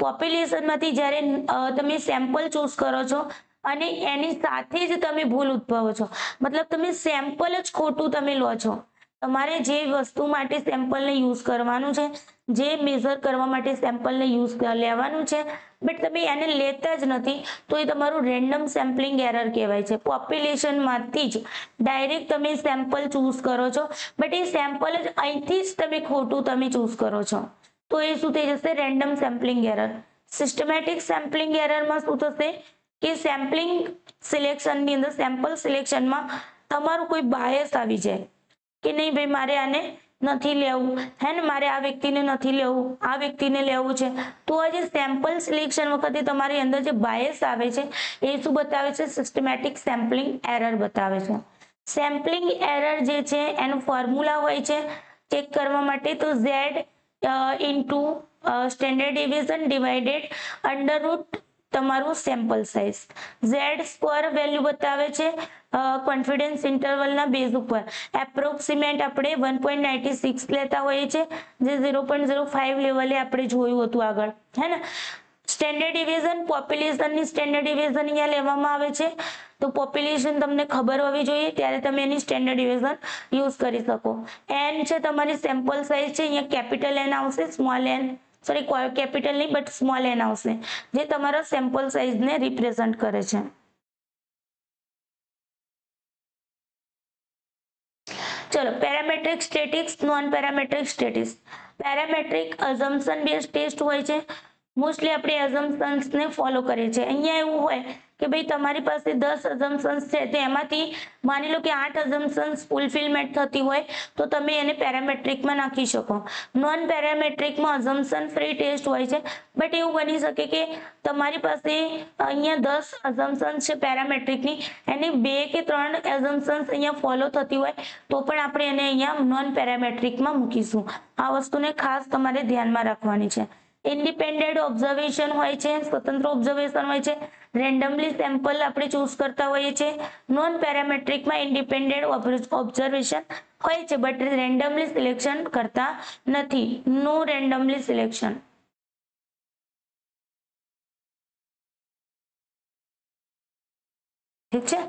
પોપ્યુલેશનમાંથી જ્યારે તમે સેમ્પલ ચૂઝ કરો છો અને એની સાથે જ તમે ભૂલ ઉદ્ભવો છો, મતલબ તમે સેમ્પલ જ ખોટું તમે લો છો। તમારે જે વસ્તુ માટે સેમ્પલને યુઝ કરવાનું છે, જે મેઝર કરવા માટે સેમ્પલને યુઝ લેવાનું છે, બટ તમે એને લેતા જ નથી, તો એ તમારું રેન્ડમ સેમ્પલિંગ એરર કહેવાય છે। પોપ્યુલેશનમાંથી જ ડાયરેક્ટ તમે સેમ્પલ ચૂઝ કરો છો, બટ એ સેમ્પલ જ અહીંથી જ તમે ખોટું તમે ચૂઝ કરો છો, તો એ શું થઈ જશે? Random sampling error. Systematic sampling એરરમાં શું થશે કે સેમ્પલિંગ સિલેક્શનની અંદર સેમ્પલ સિલેક્શનમાં તમારું કોઈ બાયસ આવી જાય કે નહીં ભાઈ મારે આને નથી લેવું, હે ને, મારે આ વ્યક્તિને નથી લેવું, આ વ્યક્તિને લેવું છે, તો આ જે સેમ્પલ સિલેક્શન વખતે તમારી અંદર જે બાયસ આવે છે એ શું બતાવે છે? સિસ્ટમેટિક સેમ્પલિંગ એરર બતાવે છે। સેમ્પલિંગ એરર જે છે એનું ફોર્મ્યુલા હોય છે ચેક કરવા માટે, તો Z into standard deviation divided under root તમારું sample size. Z square value બતાવે છે કોન્ફિડન્સ ઇન્ટરવલના બેઝ ઉપર। એપ્રોક્સિમેટ આપણે 1.96 લેતા હોઈએ છીએ, જે 0.05 લેવલે આપણે જોયું હતું આગળ, હે ને। સ્ટેન્ડર્ડ ડેવિએશન, પોપ્યુલેશનની સ્ટેન્ડર્ડ ડેવિએશન અહીંયા લેવામાં આવે છે, તો પોપ્યુલેશન તમને ખબર હોવી જોઈએ ત્યારે તમે એની સ્ટેન્ડર્ડ ડેવિએશન યુઝ કરી શકો। N છે તમારી સેમ્પલ સાઇઝ છે, અહીંયા કેપિટલ N આવશે, સ્મોલ n, સોરી કેપિટલ નહીં બટ સ્મોલ n આવશે, જે તમારા સેમ્પલ સાઇઝને રિપ્રેઝન્ટ કરે છે। ચલો, parametric statistics, non parametric statistics. Parametric assumption base test હોય છે, મોસ્ટલી આપણે અઝમ્પશન્સને ફોલો કરીએ છીએ। અહીંયા એવું હોય કે ભાઈ તમારી પાસે 10 અઝમ્પશન્સ છે, તો એમાંથી માની લો કે 8 અઝમ્પશન્સ ફૂલફિલમેન્ટ થતી હોય તો તમે એને પેરામેટ્રિકમાં નાખી શકો। નોન પેરામેટ્રિકમાં અઝમ્પશન ફ્રી ટેસ્ટ હોય છે, બટ એવું બની શકે કે તમારી પાસે અહીંયા 10 અઝમ્પશન્સ છે પેરામેટ્રિકની, એની 2 કે 3 અઝમ્પશન્સ અહીંયા ફોલો થતી હોય તો પણ આપણે એને અહીંયા નોન પેરામેટ્રિકમાં મૂકીશું। આ વસ્તુને ખાસ તમારે ધ્યાનમાં રાખવાની છે। ઇન્ડિપેન્ડન્ટ ઓબ્ઝર્વેશન હોય છે, સ્વતંત્ર ઓબ્ઝર્વેશન હોય છે, રેન્ડમલી સેમ્પલ આપણે ચૂઝ કરતા હોઈએ છીએ। નોન પેરામેટ્રિકમાં ઇન્ડિપેન્ડન્ટ ઓબ્ઝર્વેશન હોય છે બટ રેન્ડમલી સિલેક્શન કરતા નથી, નો રેન્ડમલી સિલેક્શન। ઠીક છે।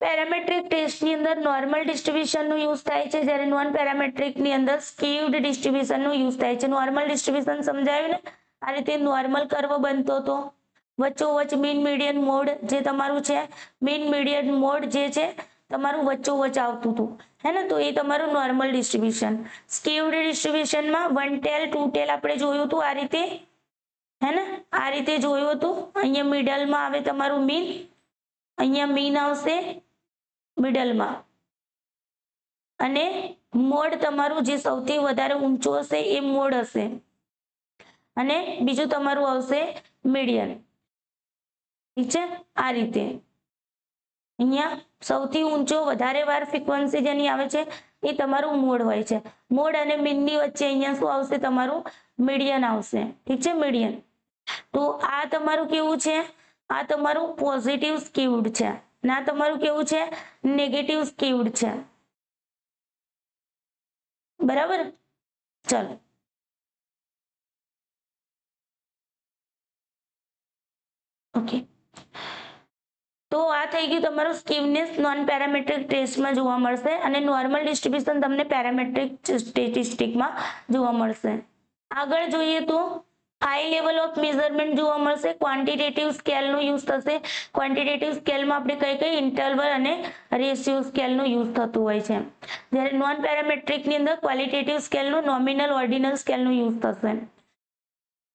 પેરામેટ્રિક ટેસ્ટની અંદર નોર્મલ ડિસ્ટ્રીબ્યુશનનો યુઝ થાય છે, જ્યારે નોન પેરામેટ્રિકની અંદર સ્કીવ્ડ ડિસ્ટ્રીબ્યુશનનો યુઝ થાય છે। નોર્મલ ડિસ્ટ્રીબ્યુશન સમજાયું ને? આ રીતે નોર્મલ કર્વ બનતો હતો, વચ્ચોવચ્ચ મીન મીડિયન મોડ જે તમારું છે, મીન મીડિયન મોડ જે છે તમારું વચ્ચોવચ્ચ આવતું હતું, હે ને, તો એ તમારું નોર્મલ ડિસ્ટ્રીબ્યુશન। સ્કીવ્ડ ડિસ્ટ્રીબ્યુશનમાં 1 ટેલ 2 ટેલ આપણે જોયું હતું આ રીતે, હે ને, આ રીતે જોયું હતું। અહીંયા મિડલમાં આવે તમારું મીન, અહીંયા મીન આવશે મિડલમાં, અને મોડ તમારું જે સૌથી વધારે ઊંચું હશે એ મોડ હશે, અને બીજું તમારું આવશે મીડિયન। ઠીક છે, આ રીતે અહીંયા સૌથી ઊંચો વધારે વાર ફ્રીક્વન્સી જેની આવે છે એ તમારું મોડ હોય છે। મોડ અને મીનની વચ્ચે અહીંયા શું આવશે? તમારું મીડિયન આવશે। ઠીક છે, મીડિયન। તો આ તમારું કેવું છે? આ તમારું પોઝિટિવ સ્કીવ્ડ છે, ના તમારું કેવું છે? નેગેટિવ સ્કીવ્ડ છે, બરાબર। ચલો, ઓકે, તો આ થઈ ગયું તમારું સ્કીવનેસ નોન પેરામેટ્રિક ટેસ્ટમાં જોવા મળશે, અને નોર્મલ ડિસ્ટ્રીબ્યુશન તમને પેરામેટ્રિક સ્ટેટિસ્ટિકમાં જોવા મળશે। આગળ જોઈએ તો હાઈ લેવલ ઓફ મેઝરમેન્ટ જોવા મળશે, ક્વોન્ટિટેટિવ સ્કેલનો યુઝ થશે. ક્વોન્ટિટેટિવ સ્કેલમાં આપણે કઈ ઇન્ટરવલ અને રેશિયો સ્કેલનો યુઝ થતું હોય છે. જ્યારે નોન પેરામેટ્રિકની અંદર ક્વોલિટેટિવ સ્કેલનો, નોમિનલ, ઓર્ડિનલ સ્કેલનો યુઝ થશે.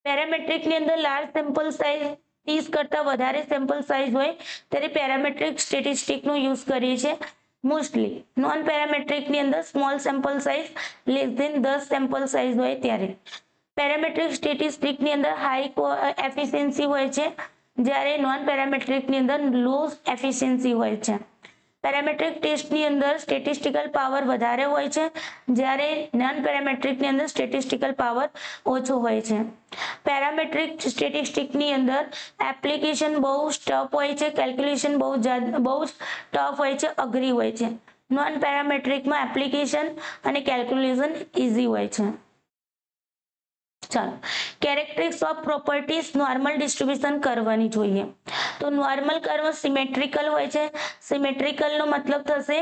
પેરામેટ્રિકની અંદર લાર્જ સેમ્પલ સાઇઝ 30 કરતા વધારે સેમ્પલ સાઇઝ હોય ત્યારે પેરામેટ્રિક સ્ટેટિસ્ટિકનો યુઝ કરીએ છીએ મોસ્ટલી. નોન પેરામેટ્રિકની અંદર small sample size less than 10 sample size હોય ત્યારે. પેરામેટ્રિક સ્ટેટિસ્ટિકની અંદર હાઈ એફિશિયન્સી હોય છે, જ્યારે નોન પેરામેટ્રિકની અંદર લો એફિશિયન્સી હોય છે. પેરામેટ્રિક ટેસ્ટની અંદર સ્ટેટિસ્ટિકલ પાવર વધારે હોય છે, જ્યારે નોન પેરામેટ્રિકની અંદર સ્ટેટિસ્ટિકલ પાવર ઓછો હોય છે. પેરામેટ્રિક સ્ટેટિસ્ટિકની અંદર એપ્લિકેશન બહુ ટફ હોય છે, કેલ્ક્યુલેશન બહુ ટફ હોય છે, અઘરી હોય છે. નોન પેરામેટ્રિકમાં એપ્લિકેશન અને કેલ્ક્યુલેશન ઇઝી હોય છે. ચાલો, characteristics of properties normal distribution કરવાની જોઈએ. તો નોર્મલ કર્વ સિમેટ્રિકલ હોય છે. સિમેટ્રિકલનો મતલબ થશે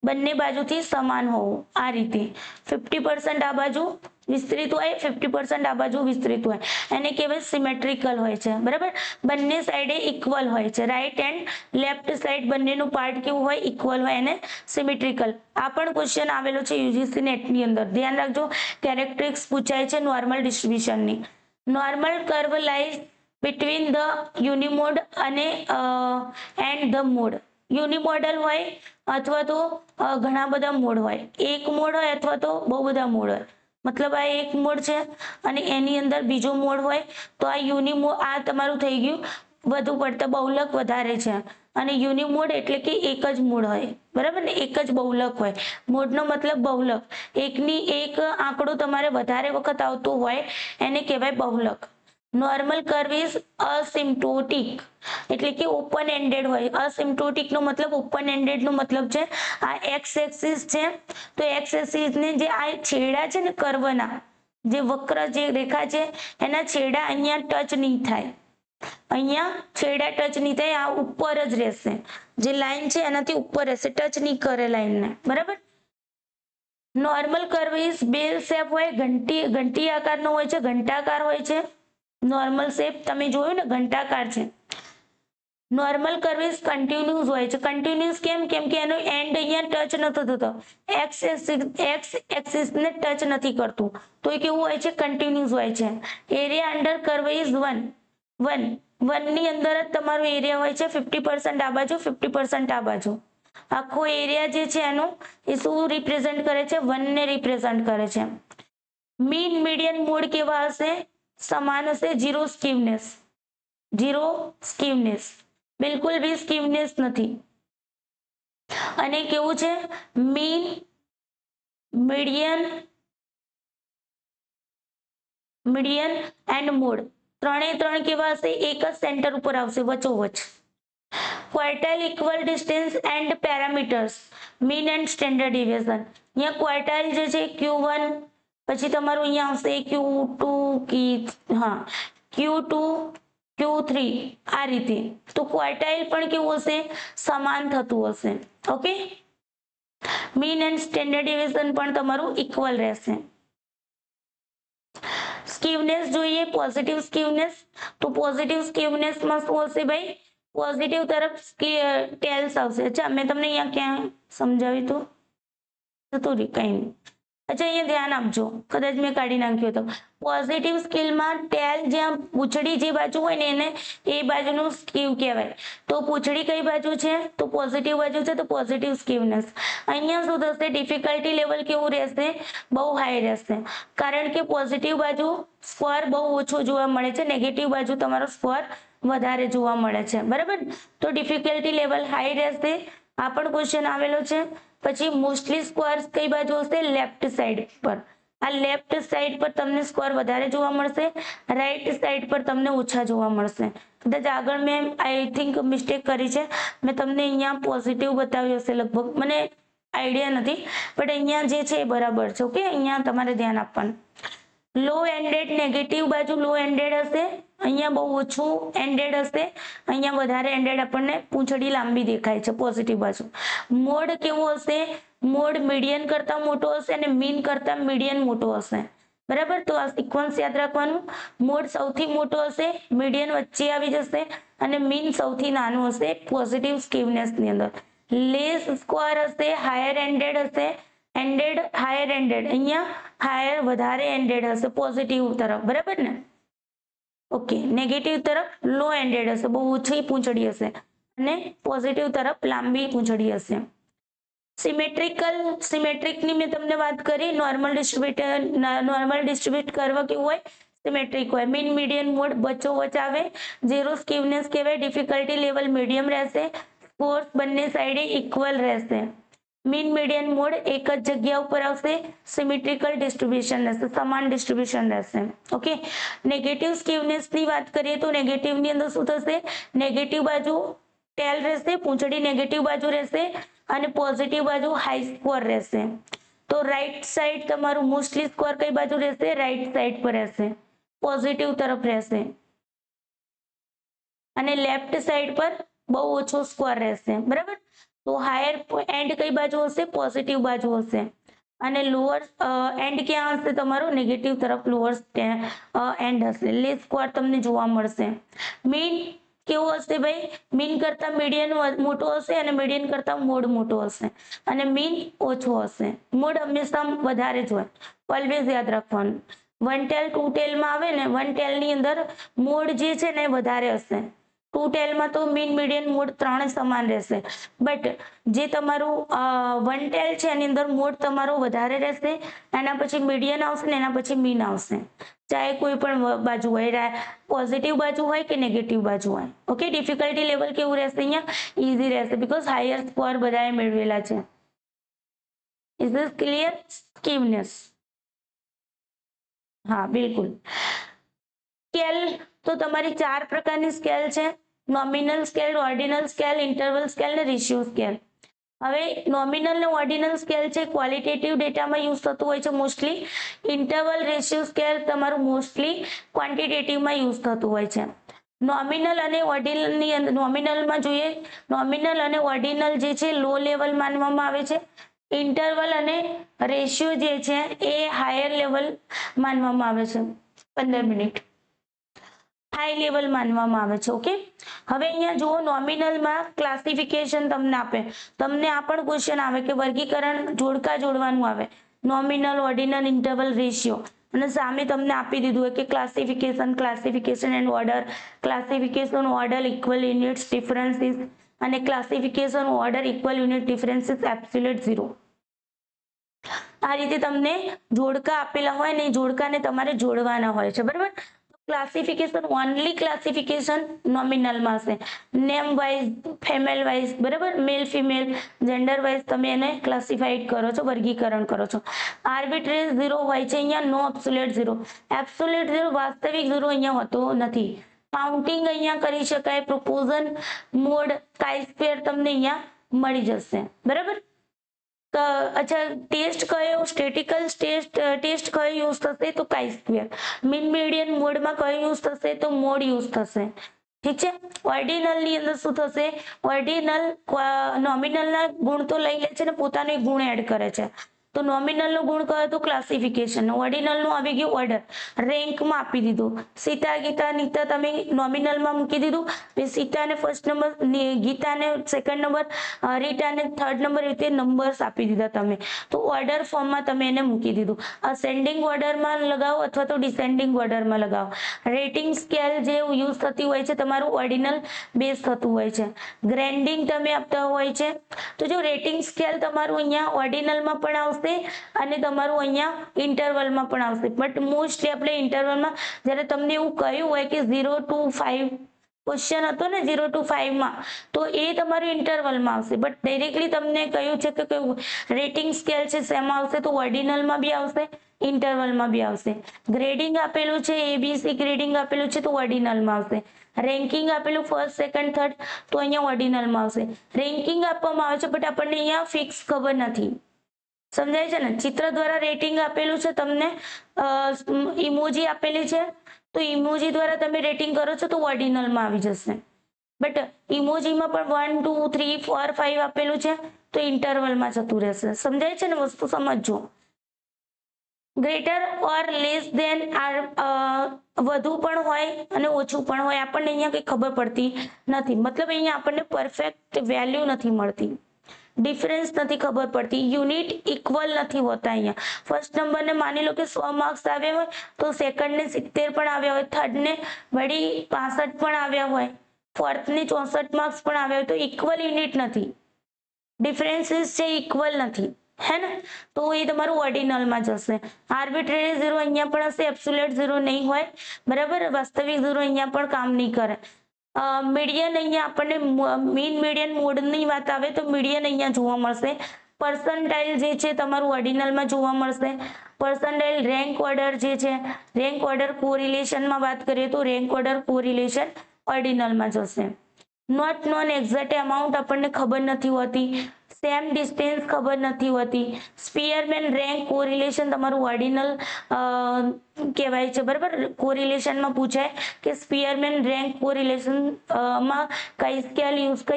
બંને બાજુથી સમાન હોવું. આ રીતે 50% આ બાજુ વિસ્તૃત હોય, 50% આ બાજુ વિસ્તૃત હોય, એને કહેવાય સિમેટ્રિકલ હોય છે. બરાબર, બંને સાઈડે ઇક્વલ હોય છે. રાઈટ એન્ડ લેફ્ટ સાઈડ બંનેનું પાર્ટ કેવું હોય, ઇક્વલ હોય, એને સિમેટ્રિકલ. આ પણ ક્વેશ્ચન આવેલો છે યુજીસી નેટની અંદર, ધ્યાન રાખજો. કેરેક્ટરિસ્ટિક્સ પૂછાય છે નોર્મલ ડિસ્ટ્રીબ્યુશનની. Normal curve lies between the unimode અને એન્ડ ધ મોડ. યુનિમોડલ હોય અથવા તો ઘણા બધા મોડ હોય, એક મોડ હોય અથવા તો બહુ બધા મોડ હોય. મતલબ આ એક મોડ છે અને એની અંદર બીજો મોડ હોય તો આ યુનિમોડ, આ તમારું થઈ ગયું વધુ પડતા બહુલક વધારે છે. અને યુનિમોડ એટલે કે એક જ મોડ હોય. બરાબર ને, એક જ બહુલક હોય. મોડનો મતલબ બહુલક, એક આંકડો તમારે વધારે વખત આવતો હોય એને કહેવાય બહુલક. નોર્મલ કર્વ ઇઝ અસિમ્પ્ટોટિક એટલે કે ઓપન એન્ડેડ હોય. અસિમ્પ્ટોટિક નો મતલબ ઓપન એન્ડેડ નો મતલબ છે આ એક્સ એક્સિસ છે, તો એક્સ એક્સિસ ને જે આ છેડા છે ને કર્વના, જે વક્ર જે રેખા છે એના છેડા અહીંયા ટચ નહીં થાય. અહીંયા છેડા ટચ નહીં થાય, આ ઉપર જ રહેશે. જે લાઈન છે એનાથી ઉપર રહેશે, ટચ નહીં કરે લાઈનને. બરાબર. Normal curve is bell shape હોય, ઘંટી આકારનો હોય છે, ઘંટાકાર હોય છે. નોર્મલ શેપ તમે જોયું ને, ઘંટાકાર છે. નોર્મલ કર્વ ઇઝ કન્ટિન્યુઅસ હોય છે. કન્ટિન્યુઅસ કેમ કે એનો એન્ડ અહીંયા ટચ નથી થતો, એક્સ એક્સિસ ને ટચ નથી કરતું, તો એ કેવું હોય છે, કન્ટિન્યુઅસ હોય છે. એરિયા અંડર કર્વ ઇઝ 1 ની અંદર જ તમારો એરિયા હોય છે. 50% આ બાજુ, 50% આ બાજુ. આખો એરિયા જે છે એનો એ શું રિપ્રેઝન્ટ કરે છે, 1 ને રિપ્રેઝન્ટ કરે છે. મીન મીડિયન મોડ કેવા હશે, સમાન હશે. ઝીરો સ્કીવનેસ, બિલકુલ બી સ્કીવનેસ નથી. અને કેવું છે, મીન, મીડિયન એન્ડ મોડ ત્રણ કેવા હશે, એક જ સેન્ટર ઉપર આવશે વચ્ચોવચ. Quartile equal distance and parameters, mean and standard deviation. અહીંયા ક્વાર્ટાઇલ જે છે Q1, પછી તમારું અહીંયા આવશે Q2, Q3 આ રીતે. તો ક્વાર્ટાઇલ પણ કેવું હશે, સમાન થતું હશે. Okay, mean and standard deviation પણ તમારું ઇક્વલ રહેશે. સ્કીવનેસ જોઈએ, પોઝિટિવ સ્કીવનેસ. તો પોઝિટિવ સ્કીવનેસમાં શું હશે ભાઈ, પોઝિટિવ તરફ ટેલ્સ આવશે. અચ્છા, મેં તમને અહીંયા ક્યાં સમજાવ્યું હતું, જતું રહ્યું, કઈ નહીં. અચ્છા, અહીંયા ધ્યાન આપજો, કદાચ મેં કાઢી નાખ્યો હતો. પોઝિટિવ સ્કીલમાં ટેલ જ્યાં પૂંછડી જે બાજુ હોય ને એને એ બાજુનું સ્કીવ કહેવાય. તો પૂંછડી કઈ બાજુ છે, તો પોઝિટિવ બાજુ છે, તો પોઝિટિવ સ્કીવનેસ. અહીંયા શું થશે, ડિફિકલ્ટી લેવલ કેવું રહેશે, બહુ હાઈ રહેશે. કારણ કે પોઝિટિવ બાજુ સ્કોર બહુ ઓછો જોવા મળે છે, નેગેટિવ બાજુ તમારો સ્કોર વધારે જોવા મળે છે. બરાબર, તો ડિફિકલ્ટી લેવલ હાઈ રહેશે. આ પણ ક્વેશ્ચન આવેલો છે. પછી મોસ્ટલી સ્કોર કઈ બાજુ હશે, લેફ્ટ સાઈડ પર. આ લેફ્ટ સાઈડ પર તમને સ્કોર વધારે જોવા મળશે, રાઈટ સાઈડ પર તમને ઓછા જોવા મળશે. કદાચ આગળ મેં આઈ થિંક મિસ્ટેક કરી છે, મેં તમને અહીંયા પોઝિટિવ બતાવ્યું હશે લગભગ, મને આઈડિયા નથી, બટ અહીંયા જે છે એ બરાબર છે. ઓકે, અહીંયા તમારે ધ્યાન આપવાનું. લો એન્ડેડ, નેગેટિવ બાજુ લો એન્ડેડ હશે, અહીંયા બહુ ઓછું એન્ડેડ હશે, અહીંયા વધારે એન્ડેડ આપણને પૂંછડી લાંબી દેખાય છે પોઝિટિવ બાજુ. મોડ કેવું હશે, મોડ મીડિયન કરતા મોટો હશે અને મીન કરતા મીડિયન મોટો હશે. બરાબર. તો આ સિક્વન્સ યાદ રાખવાનું. મોડ સૌથી મોટો હશે, મીડિયન વચ્ચે આવી જશે અને મીન સૌથી નાનું હશે પોઝિટિવ સ્કીવનેસ ની અંદર. લેસ સ્ક્વેર હશે, હાયર એન્ડેડ હશે, એન્ડેડ હાયર એન્ડેડ, અહીંયા હાયર વધારે એન્ડેડ હશે પોઝિટિવ તરફ, બરાબર ને. ઓકે, નેગેટિવ તરફ લો એન્ડેડ હશે, બહુ ઓછી પૂંછડી હશે, અને પોઝિટિવ તરફ લાંબી પૂંછડી હશે. સિમેટ્રિકની મેં તમને વાત કરી. નોર્મલ ડિસ્ટ્રીબ્યુટ કરવા કેવું હોય, સિમેટ્રિક હોય. મીન મીડિયન મોડ વચ્ચોવચ્ચ આવે, ઝીરો સ્કીવનેસ કહેવાય. ડિફિકલ્ટી લેવલ મીડિયમ રહેશે, સ્કોર્સ બંને સાઈડે ઇક્વલ રહેશે. મીન મીડિયન મોડ એક જ જગ્યા ઉપર આવશે, સિમેટ્રિકલ ડિસ્ટ્રીબ્યુશન રહેશે, સમાન ડિસ્ટ્રીબ્યુશન રહેશે. ઓકે, નેગેટિવ સ્કીવનેસ ની વાત કરીએ તો નેગેટિવ ની અંદર શું થશે, નેગેટિવ બાજુ ટેલ રહેશે, પૂંછડી નેગેટિવ બાજુ રહેશે, અને પોઝિટિવ બાજુ હાઈ સ્કોર રહેશે. તો રાઈટ સાઈડ તમારું મોસ્ટલી સ્કોર કઈ બાજુ રહેશે, રાઈટ સાઈડ પર રહેશે, પોઝિટિવ તરફ રહેશે, અને લેફ્ટ સાઈડ પર બહુ ઓછો સ્કોર રહેશે, બરાબર. તો હાયર એન્ડ કઈ બાજુ હશે, પોઝિટિવ બાજુ હશે, અને લોઅર એન્ડ ક્યાં હશે તમારો, નેગેટિવ તરફ લોઅર એન્ડ હશે. લેસ સ્કોર તમને જોવા મળશે. મીન કેવો હશે ભાઈ, મીન કરતા મીડિયન મોટો હશે, અને મીડિયન કરતા મોડ મોટો હશે, અને મીન ઓછો હશે. મોડ હંમેશા વધારે જ હોય, ઓલવેઝ યાદ રાખવાનું. વન ટેલ ટુ ટેલમાં આવે ને, વન ટેલ ની અંદર મોડ જે છે ને વધારે હશે. ટુ ટેલમાં તો મીન મીડિયન મોડ ત્રણે સમાન રહેશે, બટ જે તમારું વન ટેલ છે એની અંદર મોડ તમારો વધારે રહેશે, એના પછી મીડિયન આવશે ને એના પછી મીન આવશે. ચાહે કોઈ પણ બાજુ હોય, પોઝિટિવ બાજુ હોય કે નેગેટિવ બાજુ હોય. ઓકે, ડિફિકલ્ટી લેવલ કેવું રહેશે, અહીંયા ઈઝી રહેશે, બીકોઝ હાયર સ્કોર બધાએ મેળવેલા છે. Is this clear? સ્કીવનેસ, હા બિલકુલ. સ્કેલ તો તમારી 4 પ્રકારની સ્કેલ છે: nominal scale, ordinal scale, interval scale અને રેશિયો સ્કેલ. હવે નોમિનલ અને ઓર્ડિનલ સ્કેલ છે ક્વોલિટેટિવ ડેટામાં યુઝ થતું હોય છે મોસ્ટલી. ઇન્ટરવલ રેશિયો સ્કેલ તમારું મોસ્ટલી ક્વોન્ટિટેટિવમાં યુઝ થતું હોય છે. નોમિનલ અને ઓર્ડિનલની અંદર, નોમિનલમાં જોઈએ, નોમિનલ અને ઓર્ડિનલ જે છે લો લેવલ માનવામાં આવે છે. ઇન્ટરવલ અને રેશિયો જે છે એ હાયર લેવલ માનવામાં આવે છે. 15 મિનિટ હાઈ લેવલ માનવામાં આવે છે. ઓકે, હવે અહીંયા જુઓ, નોમિનલમાં ક્લાસિફિકેશન તમને આપે. તમને આ પણ ક્વેશ્ચન આવે કે વર્ગીકરણ જોડકા જોડવાનું આવે, નોમિનલ, ઓર્ડિનલ, ઇન્ટરવલ, રેશિયો, અને સામે તમને આપી દીધું હોય કે classification and order, classification order equal units differences, અને classification order equal unit differences absolute 0. આ રીતે તમને જોડકા આપેલા હોય ને, જોડકાને તમારે જોડવાના હોય છે, બરાબર. ક્લાસિફિકેશન, ઓનલી ક્લાસિફિકેશન નોમિનલમાં હશે. નેમ વાઇઝ, ફેમેલ વાઇઝ, બરાબર, મેલ ફિમેલ જેન્ડર વાઇઝ તમે એને ક્લાસિફાઈડ કરો છો, વર્ગીકરણ કરો છો. આર્બિટ્રેરી 0 હોય છે અહીંયા, નો એબ્સોલ્યુટ 0. એબ્સોલ્યુટ 0, વાસ્તવિક 0 અહીંયા હોતો નથી. કાઉન્ટિંગ અહીંયા કરી શકાય. પ્રોપોઝન, મોડ, કાઈ સ્ક્વેર તમને અહીંયા મળી જશે, બરાબર. અચ્છા, ટેસ્ટ કયો, સ્ટેટિકલ ટેસ્ટ કયો યુઝ થશે, તો કાઈ સ્ક્વેર. મીન મીડિયન મોડમાં કયો યુઝ થશે, તો મોડ યુઝ થશે. ઠીક છે. ઓર્ડિનલ ની અંદર શું થશે, ઓર્ડિનલ નોમિનલ ના ગુણ તો લઈ લે છે ને પોતાનો એક ગુણ એડ કરે છે. તો નોમિનલ નો ગુણ કયો, તો ક્લાસિફિકેશન. ઓર્ડિનલ નું આવી ગયું ઓર્ડર, રેન્કમાં આપી દીધું. સીતા, ગીતા, નીતા તમે નોમિનલમાં મૂકી દીધું. સીતાને ફર્સ્ટ નંબર, ગીતાને સેકન્ડ નંબર, રીટાને થર્ડ નંબર, રીતે નંબર્સ આપી દીધા તમે. તો ઓર્ડર ફોર્મમાં તમે એને મૂકી દીધું. અસેન્ડિંગ ઓર્ડરમાં લગાવો અથવા તો ડિસેન્ડિંગ ઓર્ડરમાં લગાવો. રેટિંગ સ્કેલ જે યુઝ થતી હોય છે તમારું ઓર્ડિનલ બેઝ થતું હોય છે. ગ્રેડિંગ તમે આપતા હોય છે. તો જો રેટિંગ સ્કેલ તમારું અહીંયા ઓર્ડિનલમાં પણ આવશે અને તમારું અહીંયા ઇન્ટરવલમાં પણ આવશે. બટ મોસ્ટલી આપણે ઇન્ટરવલમાં, જ્યારે તમને એવું કહ્યું હોય કે 0 to 5 ક્વેશ્ચન હતો ને 0 to 5 માં, તો એ તમારું ઇન્ટરવલમાં આવશે. બટ ડાયરેક્ટલી તમને કહ્યું છે કે રેટિંગ સ્કેલ છે શેમાં આવશે, તો ઓર્ડિનલમાં બી આવશે, ઇન્ટરવલમાં બી આવશે. ગ્રેડિંગ આપેલું છે, ABC ગ્રેડિંગ આપેલું છે, તો ઓર્ડિનલમાં આવશે. રેન્કિંગ આપેલું ફર્સ્ટ, સેકન્ડ, થર્ડ, તો અહીંયા ઓર્ડિનલમાં આવશે. રેન્કિંગ આપવામાં આવે છે બટ આપણને અહીંયા ફિક્સ ખબર નથી. સમજાય છે ને? ચિત્ર દ્વારા રેટિંગ આપેલું છે તમને, ઇમોજી આપેલી છે, તો ઇમોજી દ્વારા તમે રેટિંગ કરો છો તો ઓર્ડિનલમાં આવી જશે. બટ ઇમોજીમાં પણ 1 2 3 4 5 આપેલું છે તો ઇન્ટરવલમાં જતું રહેશે. સમજાય છે ને? વસ્તુ સમજજો. ગ્રેટર ઓર લેસ ધેન આર વધુ પણ હોય અને ઓછું પણ હોય, આપણને અહીંયા કંઈ ખબર પડતી નથી. મતલબ અહીંયા આપણને પરફેક્ટ વેલ્યુ નથી મળતી, ડિફરન્સ નથી ખબર પડતી, યુનિટ ઇક્વલ નથી હોતા. અહીંયા ફર્સ્ટ નંબરને માની લો કે 100 માર્ક્સ આવ્યા હોય તો સેકન્ડને 70 પણ આવ્યા હોય, થર્ડને વળી 65 પણ આવ્યા હોય, ફોર્થને 64 માર્ક્સ પણ આવ્યા હોય, તો ઇક્વલ યુનિટ નથી, ડિફરન્સીસ છે ઇક્વલ નથી, હે ને? તો એ તમારું ઓર્ડિનલમાં જશે. આર્બિટ્રેરી ઝીરો અહીંયા પણ હશે, એબ્સોલ્યુટ ઝીરો નહીં હોય, બરાબર? વાસ્તવિક ઝીરો અહીંયા પણ કામ નહીં કરે. મીડિયન અહીંયા આપણને મીન મીડિયન મોડની વાત આવે તો મીડિયન અહીંયા જોવા મળશે. પર્સન્ટાઇલ જે છે તમારું ઓર્ડિનલમાં જોવા મળશે. પર્સન્ટાઇલ રેન્ક ઓર્ડર જે છે, રેન્ક ઓર્ડર કોરિલેશનમાં વાત કરીએ તો રેન્ક ઓર્ડર કોરિલેશન ઓર્ડિનલમાં જશે. નોટ નોન એક્ઝેક્ટ અમાઉન્ટ આપણને ખબર નથી હોતી, સેમ ડિસ્ટન્સ ખબર નથી હોતી. સ્પીયરમેન રેન્ક કોરિલેશન તમારું ઓર્ડિનલ કહેવાય છે, બરાબર? કોરિલેશનમાં પૂછાય કે સ્પીયરમેન રેન્ક કોરિલેશન માં કઈ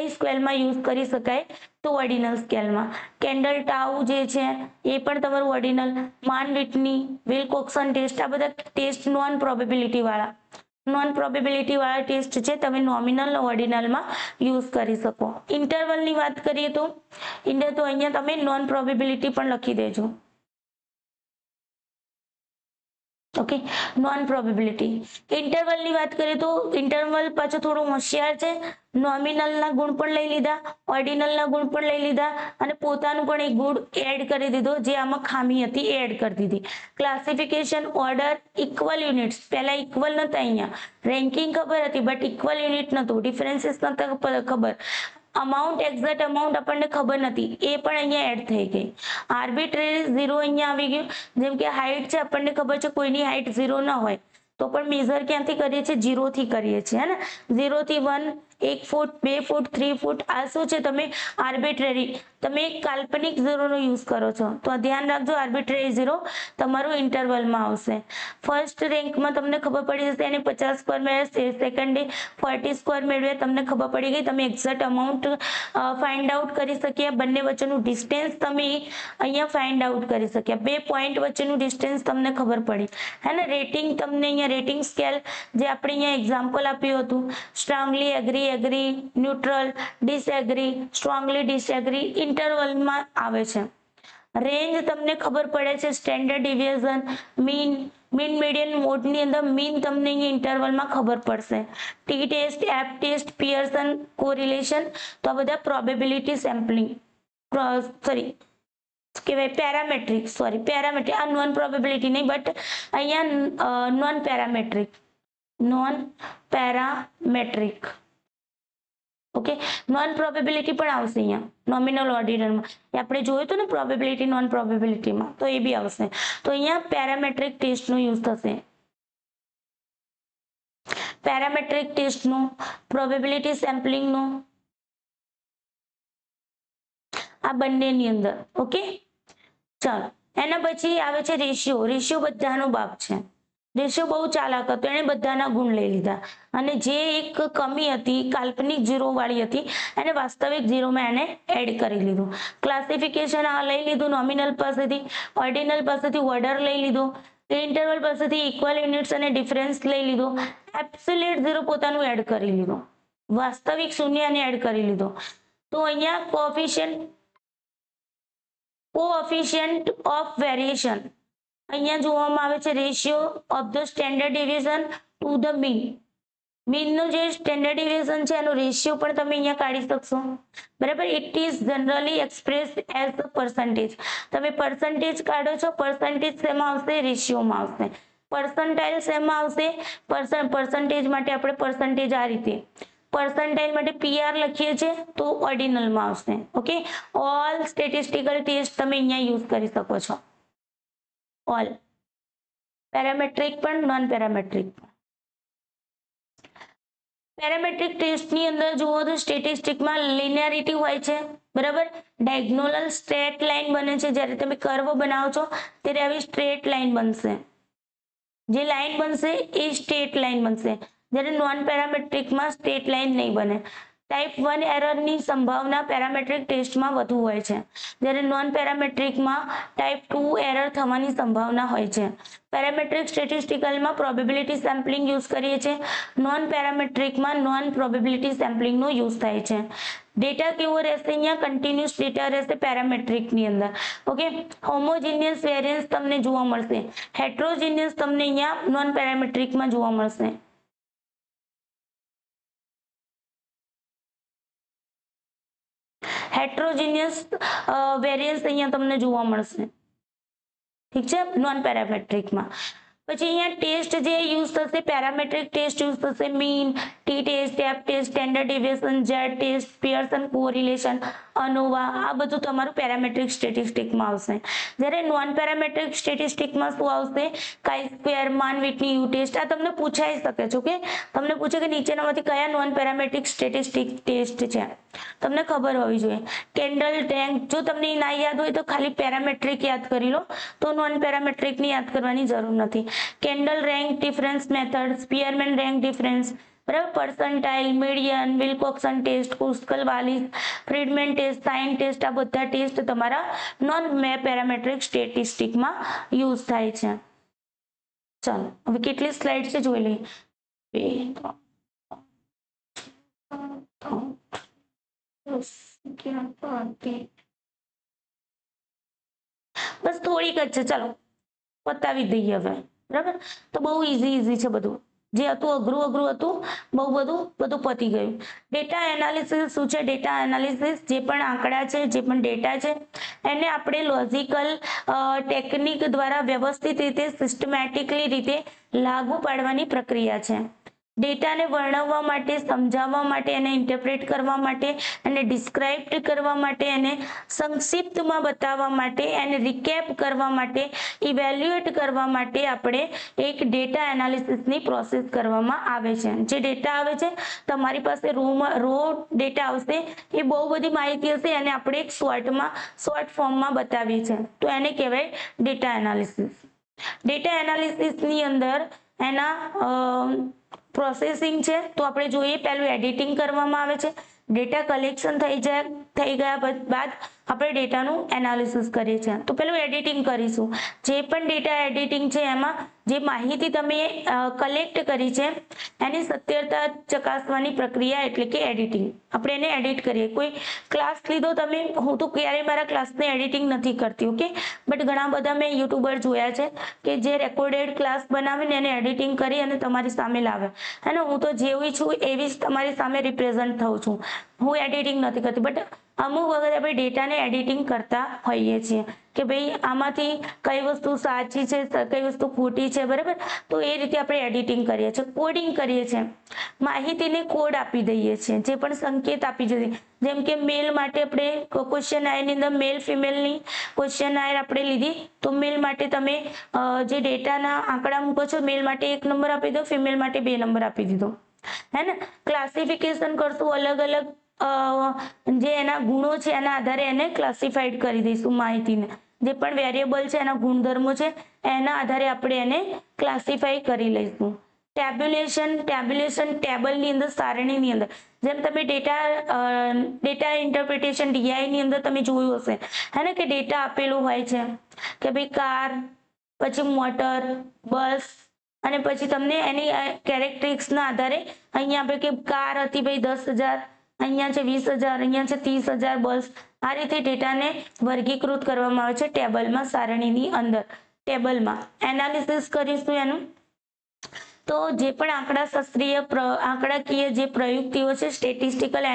સ્કેલમાં યુઝ કરી શકાય, તો ઓર્ડિનલ સ્કેલમાં. કેન્ડલ ટાઉ જે છે એ પણ તમારું ઓર્ડિનલ. માન વિટની, વિલ્કોક્સન ટેસ્ટ, આ બધા ટેસ્ટ નોન પ્રોબેબિલિટી વાળા ટેસ્ટ છે, તમે નોમિનલ ઓર્ડિનલમાં યુઝ કરી શકો. ઇન્ટરવલની વાત કરીએ તો અહીંયા તમે નોન પ્રોબેબિલિટી પણ લખી દેજો. Okay, non probability. ઇન્ટરવલની વાત કરીએ તો ઇન્ટરવલ પાછું થોડું હોશિયાર છે. નોમિનલના ગુણ પણ લઈ લીધા, ઓર્ડિનલના ગુણ પણ લઈ લીધા અને પોતાનું પણ એક ગુણ એડ કરી દીધો, જે આમાં ખામી હતી એ એડ કરી દીધી. ક્લાસિફિકેશન ઓર્ડર ઇક્વલ યુનિટ્સ, પહેલા ઇક્વલ નતા, અહીંયા રેન્કિંગ ખબર હતી બટ ઇક્વલ યુનિટ નતું, ડિફરન્સીસ નતા ખબર. અમાઉન્ટ, એક્ઝેક્ટ અમાઉન્ટ આપણને ખબર નથી, એ પણ અહીંયા એડ થઈ ગઈ. આર્બિટ્રેરી ઝીરો અહીંયા આવી ગયું. જેમ કે હાઈટ છે, આપણને ખબર છે કોઈની હાઈટ 0 ન હોય તો પણ મેઝર ક્યાંથી કરીએ છીએ? 0 થી કરીએ છીએ, હે ને? 0 થી 1, 1 ફૂટ, 2 ફૂટ, 3 ફૂટ. આ શું છે? તમે આર્બિટ્રેરી, તમે કાલ્પનિક ઝીરોનો યુઝ કરો છો, તો ધ્યાન રાખજો, આર્બિટ્રેરી ઝીરો તમારું ઇન્ટરવલમાં આવશે. ફર્સ્ટ રેન્કમાં તમને ખબર પડી જશે એને 50 સ્ક્વેર મેળવ્યા, સેકન્ડે 40 સ્ક્વેર મેળવ્યા, તમને ખબર પડી ગઈ. તમે એક્ઝેક્ટ અમાઉન્ટ ફાઇન્ડ આઉટ કરી શક્યા, બંને વચ્ચેનું ડિસ્ટન્સ તમે અહીંયા ફાઇન્ડ આઉટ કરી શક્યા, 2 પોઈન્ટ વચ્ચેનું ડિસ્ટન્સ તમને ખબર પડી, હે ને? રેટિંગ તમને અહીંયા રેટિંગ સ્કેલ જે આપણે અહીંયા એક્ઝામ્પલ આપ્યું હતું, strongly agree, agree, neutral, disagree, strongly disagree, ઇન્ટરવલમાં આવે છે. રેન્જ તમને ખબર પડે છે, સ્ટેન્ડર્ડ ડિવિઝન, મીન, મીડિયન મોડની અંદર મીન તમને અહીંયા ઇન્ટરવલમાં ખબર પડશે. T test, F test, Pearson correlation, તો આ બધા પ્રોબેબિલિટી સેમ્પલિંગ, કહેવાય પેરામેટ્રિક, આ નોન પ્રોબેબિલિટી નહીં, બટ અહીંયા non parametric. Okay, non probability પણ આવશે અહીંયા નોમિનલ ઓર્ડિનલમાં. આપણે જોયું હતું ને પ્રોબેબિલિટી નોન પ્રોબેબિલિટીમાં, તો એ બી આવશે. તો અહીંયા પેરામેટ્રિક ટેસ્ટનો યુઝ થશે. પેરામેટ્રિક ટેસ્ટનું, પ્રોબેબિલિટી સેમ્પલિંગનું, આ બંનેની અંદર. ઓકે, ચાલો. એના પછી આવે છે રેશિયો બધાનો બાપ છે. રેશિયો બહુ ચાલાક હતો, એને બધાના ગુણ લઈ લીધા અને જે એક કમી હતી, કાલ્પનિક ઝીરો વાળી હતી, એને વાસ્તવિક ઝીરોમાં એને એડ કરી લીધું. ક્લાસિફિકેશન આ લઈ લીધું નોમિનલ પાસેથી, ઓર્ડિનલ પાસેથી ઓર્ડર લઈ લીધો, ઇન્ટરવલ પાસેથી ઇક્વલ યુનિટ્સ અને ડિફરન્સ લઈ લીધો, એબ્સોલ્યુટ ઝીરો પોતાનું એડ કરી લીધો, વાસ્તવિક શૂન્યને એડ કરી લીધો. તો અહીંયા કોએફિશિયન્ટ ઓફ વેરિએશન અહીંયા જોવામાં આવે છે. Ratio of the standard division to the મીનનું જે સ્ટેન્ડર્ડ ડિવિઝન છે એનો રેશિયો પણ તમે અહીંયા કાઢી શકશો, બરાબર? It is generally expressed as percentage. તમે પર્સન્ટેજ કાઢો છો, પર્સન્ટેજ શેમાં આવશે? રેશિયોમાં આવશે. પર્સન્ટાઇલ શેમાં આવશે? પર્સન્ટેજ માટે આપણે પર્સન્ટેજ આ રીતે, પર્સન્ટાઇલ માટે PR લખીએ છીએ તો ઓર્ડિનલમાં આવશે. ઓકે, ઓલ સ્ટેટિસ્ટિકલ ટેસ્ટ તમે અહીંયા યુઝ કરી શકો છો, ઓલ, પેરામેટ્રિક પણ, નોન પેરામેટ્રિક. પેરામેટ્રિક ટેસ્ટની અંદર જુઓ તો સ્ટેટિસ્ટિકમાં લિનિયરિટી હોય છે, બરાબર? ડાયગોનલ સ્ટ્રેટ લાઇન બને છે, જ્યારે તમે કર્વ બનાવો છો ત્યારે આવી સ્ટ્રેટ લાઇન બનશે, જે લાઇન બનશે એ સ્ટ્રેટ લાઇન બનશે. જ્યારે નોન પેરામેટ્રિકમાં સ્ટ્રેટ લાઇન નહીં બને. ટાઈપ 1 એરરની સંભાવના પેરામેટ્રિક ટેસ્ટમાં વધુ હોય છે, જ્યારે નોન પેરામેટ્રિકમાં ટાઈપ 2 એરર થવાની સંભાવના હોય છે. પેરામેટ્રિક સ્ટેટિસ્ટિકલમાં પ્રોબેબિલિટી સેમ્પલિંગ યુઝ કરીએ છીએ, નોન પેરામેટ્રિકમાં નોન પ્રોબેબિલિટી સેમ્પલિંગનો યુઝ થાય છે. ડેટા કેવો રહેશે? અહીંયા કન્ટિન્યુઅસ ડેટા રહેશે પેરામેટ્રિકની અંદર. ઓકે, હોમોજીનિયસ વેરિયન્સ તમને જોવા મળશે, હેટ્રોજીનિયસ તમને અહીંયા નોન પેરામેટ્રિકમાં જોવા મળશે. હેટ્રોજીનિયસ વેરિયન્સ અહીંયા તમને જોવા મળશે. ઠીક છે, નોન પેરામેટ્રિકમાં. પછી અહીંયા ટેસ્ટ જે યુઝ થશે, પેરામેટ્રિક ટેસ્ટ યુઝ થશે, mean, T test, F test, standard deviation, Z test, Pearson correlation, ANOVA, આ બધું તમારું પેરામેટ્રિક સ્ટેટિસ્ટિકમાં આવશે. જ્યારે નોન પેરામેટ્રિક સ્ટેટિસ્ટિકમાં શું આવશે? કાઈ સ્ક્વેર, માન વિટની યુ ટેસ્ટ. આ તમને પૂછાઈ શકે છે. ઓકે, તમને પૂછે કે નીચેનામાંથી કયા નોન પેરામેટ્રિક સ્ટેટિસ્ટિક ટેસ્ટ છે, તમને ખબર હોવી જોઈએ. કેન્ડલ રેન્ક, જો તમને ના યાદ હોય તો ખાલી પેરામેટ્રિક યાદ કરી લો, તો નોન પેરામેટ્રિકની યાદ કરવાની જરૂર નથી. Kendall rank difference method, Spearman rank difference, બરાબર, percentile, median, Wilcoxon test, Kruskal Wallis, Friedman test, sign test, આ બધા ટેસ્ટ તમારા નોન પેરામેટ્રિક સ્ટેટિસ્ટિકમાં યુઝ થાય છે. ચાલો હવે કેટલી સ્લાઇડ છે જોઈ લઈએ. 2 બસ થોડીક જ છે, ચાલો પતાવી દઈએ હવે. બરાબર, તો બહુ ઇઝી છે બધું. જે હતું અઘરું હતું, બહુ બધું પતી ગયું. ડેટા એનાલિસિસ શું છે? ડેટા એનાલિસિસ જે પણ આંકડા છે, જે પણ ડેટા છે, એને આપણે લોજિકલ ટેકનિક દ્વારા વ્યવસ્થિત રીતે, સિસ્ટમેટિકલી રીતે લાગુ પાડવાની પ્રક્રિયા છે. ડેટાને વર્ણવવા માટે, સમજાવવા માટે, એને ઇન્ટરપ્રેટ કરવા માટે, એને ડિસ્ક્રાઇબ કરવા માટે, એને સંક્ષિપ્તમાં બતાવવા માટે, એને રિકેપ કરવા માટે, ઇવેલ્યુએટ કરવા માટે આપણે એક ડેટા એનાલિસિસની પ્રોસેસ કરવામાં આવે છે. જે ડેટા આવે છે તમારી પાસે રો ડેટા આવશે, એ બહુ બધી માહિતી હશે, એને આપણે એક શોર્ટ ફોર્મમાં બતાવીએ છીએ, તો એને કહેવાય ડેટા એનાલિસિસ. ડેટા એનાલિસિસની અંદર એના પ્રોસેસિંગ છે, તો આપણે જોઈએ પહેલું એડિટિંગ કરવામાં આવે છે. ડેટા કલેક્શન થઈ ગયા બાદ આપણે ડેટાનું એનાલિસિસ કરીએ છીએ. તો પેલું એડિટિંગ કરીશું. જે પણ ડેટા એડિટિંગ છે એમાં જે માહિતી તમે કલેક્ટ કરી છે એની સત્યતા ચકાસવાની પ્રક્રિયા એટલે કે એડિટિંગ. આપણે એને એડિટ કરીએ. કોઈ ક્લાસ લીધો તમે, હું તો ક્યારેય મારા ક્લાસને એડિટિંગ નથી કરતી. ઓકે, બટ ઘણા બધા મેં યુટ્યુબર જોયા છે કે જે રેકોર્ડેડ ક્લાસ બનાવીને એને એડિટિંગ કરી અને તમારી સામે લાવે. હે ને, હું તો જેવી છું એવી જ તમારી સામે રિપ્રેઝન્ટ થઉં છું. હું એડિટિંગ નથી કરતી, બટ અમુક વખત આપણે ડેટાને એડિટિંગ કરતા હોઈએ છીએ કે ભાઈ આમાંથી કઈ વસ્તુ સાચી છે, કઈ વસ્તુ ખોટી છે, બરાબર. તો એ રીતે આપણે એડિટિંગ કરીએ છીએ, કોડિંગ કરીએ છીએ, માહિતીને કોડ આપી દઈએ છીએ, જે પણ સંકેત આપી દઈએ. જેમ કે મેલ માટે આપણે ક્વેશ્ચન આયરની અંદર મેલ ફિમેલની ક્વેશ્ચન આયર આપણે લીધી, તો મેલ માટે તમે જે ડેટાના આંકડા મૂકો છો, મેલ માટે 1 નંબર આપી દો, ફિમેલ માટે 2 નંબર આપી દીધો. હે ને, ક્લાસિફિકેશન કરશું, અલગ અલગ જે એના ગુણો છે એના આધારે એને ક્લાસિફાઈડ કરી દઈશું. માહિતીને જે પણ વેરિયેબલ છે, એના ગુણધર્મો છે, એના આધારે આપણે એને ક્લાસિફાઈ કરી લઈશું. ટેબ્યુલેશન ટેબલની અંદર, સારણીની અંદર, જેમ તમે ડેટા ઇન્ટરપ્રિટેશન ડીઆઈ ની અંદર તમે જોયું હશે, હે ને, કે ડેટા આપેલું હોય છે કે ભાઈ કાર, પછી મોટર, બસ, અને પછી તમને એની કેરેક્ટરિસ્ટિક્સના આધારે અહીંયા આપણે કે કાર હતી ભાઈ 10,000, અહીંયા છે 20,000, અહીંયા છે 30,000 બસ. આ રીતે ડેટાને વર્ગીકૃત કરવામાં આવે છે ટેબલમાં, સારણીની અંદર. ટેબલમાં એનાલિસિસ કરીશું એનું. તો જે પણ આંકડાકીય જે પ્રયુક્તિઓ છે, સ્ટેટિસ્ટિકલ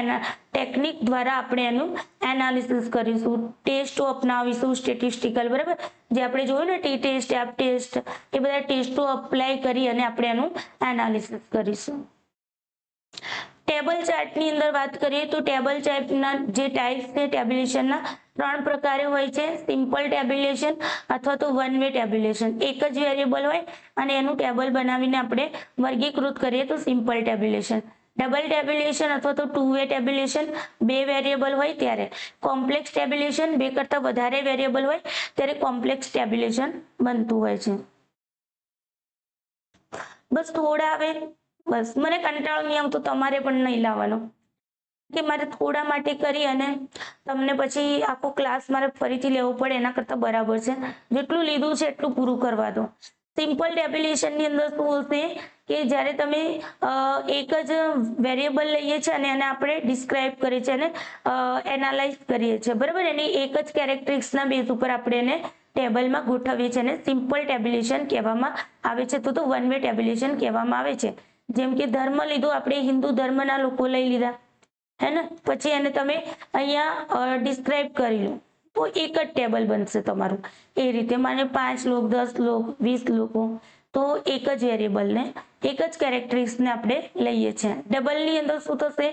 ટેકનિક દ્વારા આપણે એનું એનાલિસિસ કરીશું, ટેસ્ટો અપનાવીશું સ્ટેટિસ્ટિકલ, બરાબર. જે આપણે જોયું ને ટી ટેસ્ટ, એફ ટેસ્ટ, એ બધા ટેસ્ટો અપ્લાય કરી અને આપણે એનું એનાલિસિસ કરીશું. ટેબલ ચાર્ટની અંદર વાત કરીએ તો ટેબલ ચાર્ટના જે ટાઈપ્સ છે ટેબ્યુલેશનના 3 પ્રકારે હોય છે. સિમ્પલ ટેબ્યુલેશન અથવા તો વન વે ટેબ્યુલેશન. એક જ વેરિયેબલ હોય અને એનું ટેબલ બનાવીને આપણે વર્ગીકૃત કરીએ તો સિમ્પલ ટેબ્યુલેશન. ડબલ ટેબ્યુલેશન અથવા તો 2 વે ટેબ્યુલેશન, 2 વેરિયેબલ હોય ત્યારે. કોમ્પ્લેક્સ ટેબ્યુલેશન, 2 કરતા વધારે વેરિયેબલ હોય ત્યારે કોમ્પ્લેક્સ ટેબ્યુલેશન બનતું હોય છે. બસ થોડા હવે, બસ મને કંટાળો નહીં આવતો, તમારે પણ નહીં લાવવાનો. કે મારે થોડા માટે કરી અને તમને પછી આખો ક્લાસ મારે ફરીથી લેવો પડે એના કરતાં બરાબર છે જેટલું લીધું છે એટલું પૂરું કરવા દો. સિમ્પલ ટેબ્યુલેશનની અંદર શું હશે કે જ્યારે તમે એક જ વેરિયેબલ લઈએ છીએ અને એને આપણે ડિસ્ક્રાઇબ કરીએ છીએ અને એનાલાઇઝ કરીએ છીએ, બરાબર, એની એક જ કેરેક્ટરિસ્ટિક્સના બેઝ ઉપર આપણે એને ટેબલમાં ગોઠવીએ છીએ અને સિમ્પલ ટેબ્યુલેશન કહેવામાં આવે છે, તો વન વે ટેબ્યુલેશન કહેવામાં આવે છે. જેમ કે ધર્મ લીધો, આપણે હિન્દુ ધર્મના લોકો લઈ લીધા, હે ને, પછી એને તમે અહીંયા ડિસ્ક્રાઇબ કરી લો તો એક જ ટેબલ બનશે તમારું. એ રીતે માને 5 લોક, 10 લોક, 20 લોકો, તો એક જ વેરિયેબલને એક જ કેરેક્ટરિસ્ટિક્સને આપણે લઈએ છીએ. ડબલની અંદર શું થશે,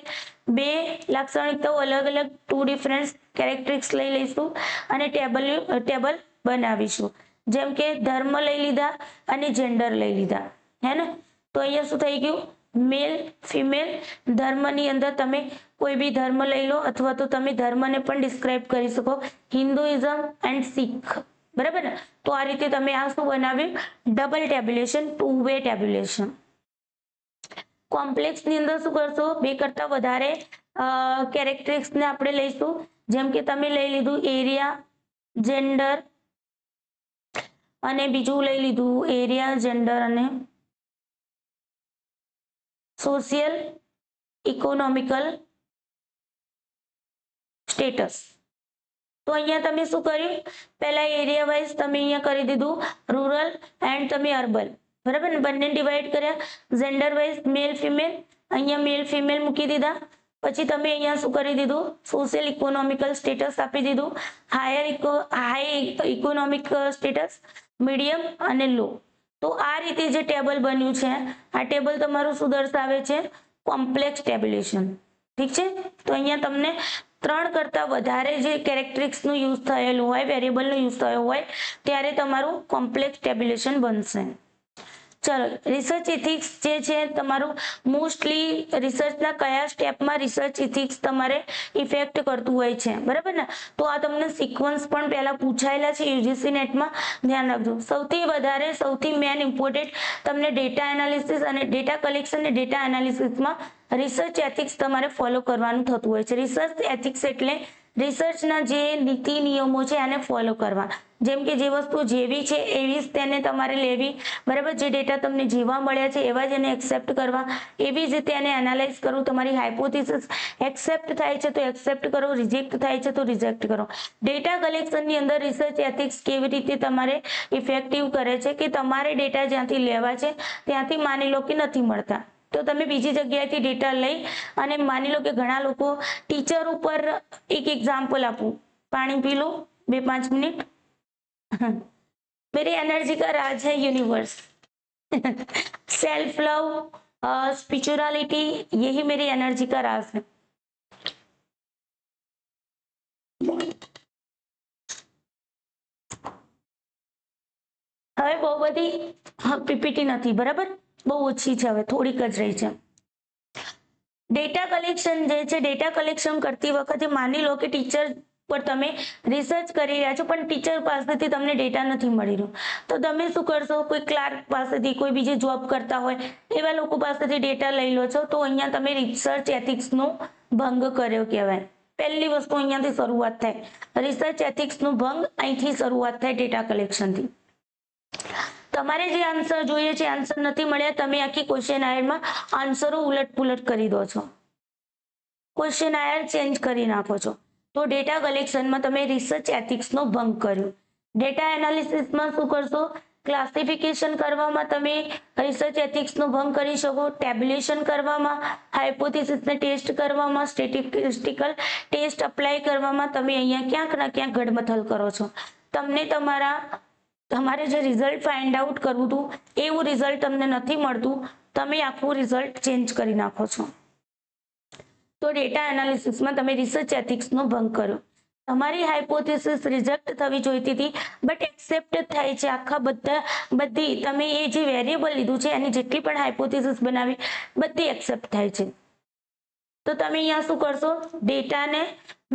બે લાક્ષણિકતાઓ અલગ અલગ, 2 ડિફરન્ટ કેરેક્ટરિસ્ટિક્સ લઈ લઈશું અને ટેબલ બનાવીશું. જેમ કે ધર્મ લઈ લીધા અને જેન્ડર લઈ લીધા, હે ને, તો અહીંયા શું થઈ ગયું, મેલ ફિમેલ. ધર્મની અંદર તમે કોઈ બી ધર્મ લઈ લો અથવા તો તમે ધર્મને પણ ડિસ્ક્રાઇબ કરી શકો, હિન્દુઇઝમ એન્ડ શીખ, બરાબર ને. તો આ રીતે તમે આ શું બનાવ્યું, ડબલ ટેબ્યુલેશન, 2 વે ટેબ્યુલેશન. કોમ્પ્લેક્સની અંદર શું કરશો, બે કરતા વધારે કેરેક્ટરિસ્ટિક્સને આપણે લઈશું. જેમ કે તમે લઈ લીધું એરિયા, જેન્ડર અને બીજું લઈ લીધું એરિયા, જેન્ડર અને સોશિયલ ઇકોનોમિકલ સ્ટેટસ. તો અહીંયા તમે શું કર્યું, પહેલા એરિયા વાઇઝ તમે અહીંયા કરી દીધું રૂરલ એન્ડ તમે અર્બન, બરાબર ને, બંને ડિવાઈડ કર્યા. જેન્ડર વાઇઝ મેલ ફિમેલ, અહીંયા મેલ ફિમેલ મૂકી દીધા. પછી તમે અહીંયા શું કરી દીધું, સોશિયલ ઇકોનોમિકલ સ્ટેટસ આપી દીધું, હાઈ ઇકોનોમિક સ્ટેટસ, મીડિયમ અને લો. તો આ રીતે જે ટેબલ બન્યું છે, આ ટેબલ તમારું શું દર્શાવે છે, કોમ્પ્લેક્સ ટેબ્યુલેશન. ઠીક છે, તો અહીંયા તમને 3 કરતા વધારે જે કેરેક્ટરિસ્ટિક્સનો યુઝ થયેલું હોય, વેરિયેબલનો યુઝ થયો હોય, ત્યારે તમારું કોમ્પ્લેક્સ ટેબ્યુલેશન બનશે. ચલો, રિસર્ચ ઇથિક્સ જે છે તમારું મોસ્ટલી રિસર્ચના કયા સ્ટેપમાં રિસર્ચ ઇથિક્સ તમારે ઇફેક્ટ કરતું હોય છે, બરાબર ને. તો આ તમને સિક્વન્સ પણ પહેલા પૂછાયેલા છે યુજીસી નેટમાં, ધ્યાન રાખજો. સૌથી મેન ઇમ્પોર્ટન્ટ તમને ડેટા એનાલિસિસ અને ડેટા કલેક્શન અને ડેટા એનાલિસિસમાં રિસર્ચ એથિક્સ તમારે ફોલો કરવાનું થતું હોય છે. રિસર્ચ એથિક્સ એટલે રિસર્ચના જે નીતિ નિયમો છે એને ફોલો કરવા. જેમ કે જે વસ્તુ જેવી છે એવી જ તેને તમારે લેવી, બરાબર. જે ડેટા તમને જેવા મળ્યા છે એવા જ એને એક્સેપ્ટ કરવા, એવી જ રીતે એને એનાલાઇઝ કરવું. તમારી હાઇપોથિસિસ એક્સેપ્ટ થાય છે તો એક્સેપ્ટ કરો, રિજેક્ટ થાય છે તો રિજેક્ટ કરો. ડેટા કલેક્શનની અંદર રિસર્ચ એથિક્સ કેવી રીતે તમારે ઇફેક્ટિવ કરે છે કે તમારે ડેટા જ્યાંથી લેવા છે ત્યાંથી માની લો કે નથી મળતા, તો તમે બીજી જગ્યાએથી ડેટા લઈ અને માની લો કે ઘણા લોકો ટીચર ઉપર, એક એક્ઝામ્પલ આપું, પાણી પી લો 2-5 મિનિટ, मेरी एनर्जी का राज है यूनिवर्स, सेल्फ लव, स्पिरिचुअलिटी, यही मेरी एनर्जी का राज है. હવે બહુ બધી પીપીટી નથી, બરાબર, બહુ ઓછી છે, હવે થોડીક જ રહી છે. ડેટા કલેક્શન જે છે, ડેટા કલેક્શન કરતી વખતે માની લો કે ટીચર પર તમે રિસર્ચ કરી રહ્યા છો પણ ટીચર પાસેથી તમને ડેટા નથી મળી રહ્યો, તો તમે શું કરશો, કોઈ ક્લાર્ક પાસેથી, કોઈ બીજી જોબ કરતા હોય એવા લોકો પાસેથી ડેટા લઈ લો છો. તો અહીંયા તમે રિસર્ચ એથિક્સનો ભંગ કર્યો કહેવાય. પહેલી વસ્તુ અહીંયાથી શરૂઆત થાય, રિસર્ચ એથિક્સનો ભંગ અહીંથી શરૂઆત થાય, ડેટા કલેક્શનથી. તમારે જે આન્સર જોઈએ છે આન્સર નથી મળ્યા, તમે આખી ક્વેશ્ચન આયરમાં આન્સરો ઉલટપુલટ કરી દો છો, ક્વેશ્ચન આયર ચેન્જ કરી નાખો છો. તો ડેટા કલેક્શનમાં તમે રિસર્ચ એથિક્સનો ભંગ કર્યો. ડેટા એનાલિસિસમાં શું કરશો, ક્લાસિફિકેશન કરવામાં તમે રિસર્ચ એથિક્સનો ભંગ કરી શકો, ટેબ્યુલેશન કરવામાં, હાઇપોથિસિસને ટેસ્ટ કરવામાં, સ્ટેટિસ્ટિકલ ટેસ્ટ અપ્લાય કરવામાં તમે અહીંયા ક્યાંક ના ક્યાંક ગડમથલ કરો છો. તમને તમારે જે રિઝલ્ટ ફાઇન્ડ આઉટ કરવું હતું એવું રિઝલ્ટ તમને નથી મળતું, તમે આખું રિઝલ્ટ ચેન્જ કરી નાખો છો. તો ડેટા એનાલિસિસમાં તમે રિસર્ચ એથિક્સનો ભંગ કર્યો. તમારી હાઇપોથિસિસ રિજેક્ટ થવી જોઈતી હતી બટ એક્સેપ્ટ થાય છે, આખા બધી તમે એ જે વેરિયેબલ લીધું છે એની જેટલી પણ હાઇપોથિસિસ બનાવી બધી એક્સેપ્ટ થાય છે. તો તમે અહીંયા શું કરશો, ડેટાને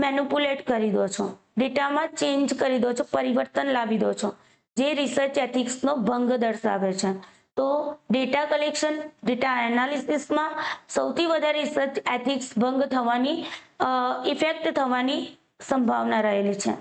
મેનિપ્યુલેટ કરી દો છો, ડેટામાં ચેન્જ કરી દો છો, પરિવર્તન લાવી દો છો, જે રિસર્ચ એથિક્સનો ભંગ દર્શાવે છે. તો ડેટા કલેક્શન, ડેટા એનાલિસિસમાં સૌથી વધારે રિસર્ચ એથિક્સ ભંગ થવાની ઇફેક્ટ થવાની સંભાવના રહેલી છે.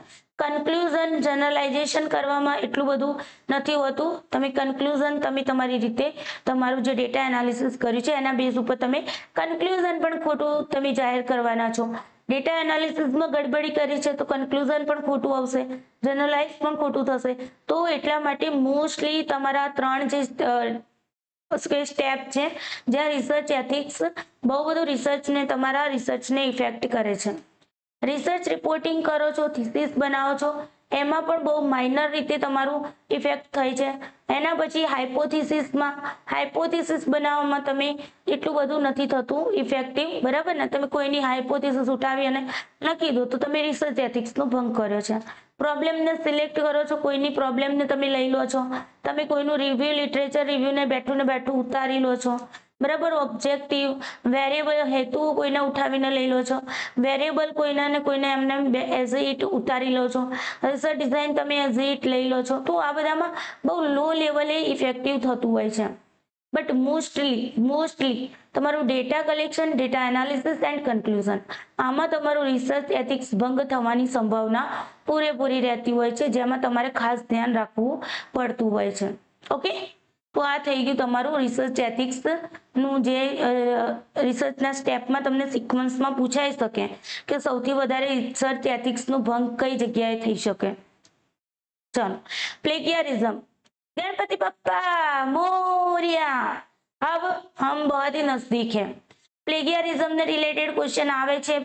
કન્ક્લુઝન જનરલાઇઝેશન કરવામાં એટલું બધું નથી હોતું. તમે કન્ક્લુઝન તમે તમારી રીતે તમારું જે ડેટા એનાલિસિસ કર્યું છે એના બેઝ ઉપર તમે કન્ક્લુઝન પણ ખોટું તમે જાહેર કરવાના છો. ડેટા એનાલિસિસમાં ગડબડી કરી છે તો કન્ક્લુઝન પણ ખોટું આવશે, જનરલાઇઝ પણ ખોટું થશે. તો એટલા માટે મોસ્ટલી તમારા 3 જે સ્ટેપ છે જ્યાં રિસર્ચ એથિક્સ બહુ બધું રિસર્ચને તમારા રિસર્ચને ઇફેક્ટ કરે છે. રિસર્ચ રિપોર્ટિંગ કરો છો, થીસીસ બનાવો છો, એમાં પણ બહુ માઇનર રીતે તમારું ઇફેક્ટ થાય છે. એના પછી હાઇપોથીસિસ બનાવવામાં તમે એટલું બધું નથી થતું ઇફેક્ટિવ, બરાબર ને. તમે કોઈની હાઇપોથીસિસ ઉઠાવી અને લખી દો તો તમે રિસર્ચ એથિક્સનો ભંગ કર્યો છે. પ્રોબ્લેમને સિલેક્ટ કરો છો, કોઈની પ્રોબ્લેમને તમે લઈ લો છો, તમે કોઈનું રિવ્યુ લિટરેચર રિવ્યુને બેઠું ને બેઠું ઉતારી લો છો, બરાબર. ઓબ્જેક્ટિવ વેરિયેબલ હેતુ કોઈને ઉઠાવીને લઈ લો છો, વેરિયેબલ કોઈના ને કોઈને એમને એઝ ઇટ ઉતારી લો છો, રિસર્ચ ડિઝાઇન તમે એઝ ઇટ લઈ લો છો. તો આ બધામાં બહુ લો લેવલે ઇફેક્ટિવ થતું હોય છે. બટ મોસ્ટલી તમારું data collection, data analysis and conclusion, આમાં તમારું રિસર્ચ એથિક્સ ભંગ થવાની સંભાવના પૂરેપૂરી રહેતી હોય છે, જેમાં તમારે ખાસ ધ્યાન રાખવું પડતું હોય છે. ઓકે, તો આ થઈ ગયું તમારું રિસર્ચ એથિક્સ નું જે રિસર્ચના સ્ટેપમાં તમને સિક્વન્સમાં પૂછાઈ શકે કે સૌથી વધારે રિસર્ચ એથિક્સનો ભંગ કઈ જગ્યાએ થઈ શકે. ચલો, प्लेगियरिज्म. गणपति बप्पा मोरिया. अब हम बहुत ही नजदीक है. પ્લેગિયરિઝમ ને રિલેટેડ ક્વેશ્ચન આવે છે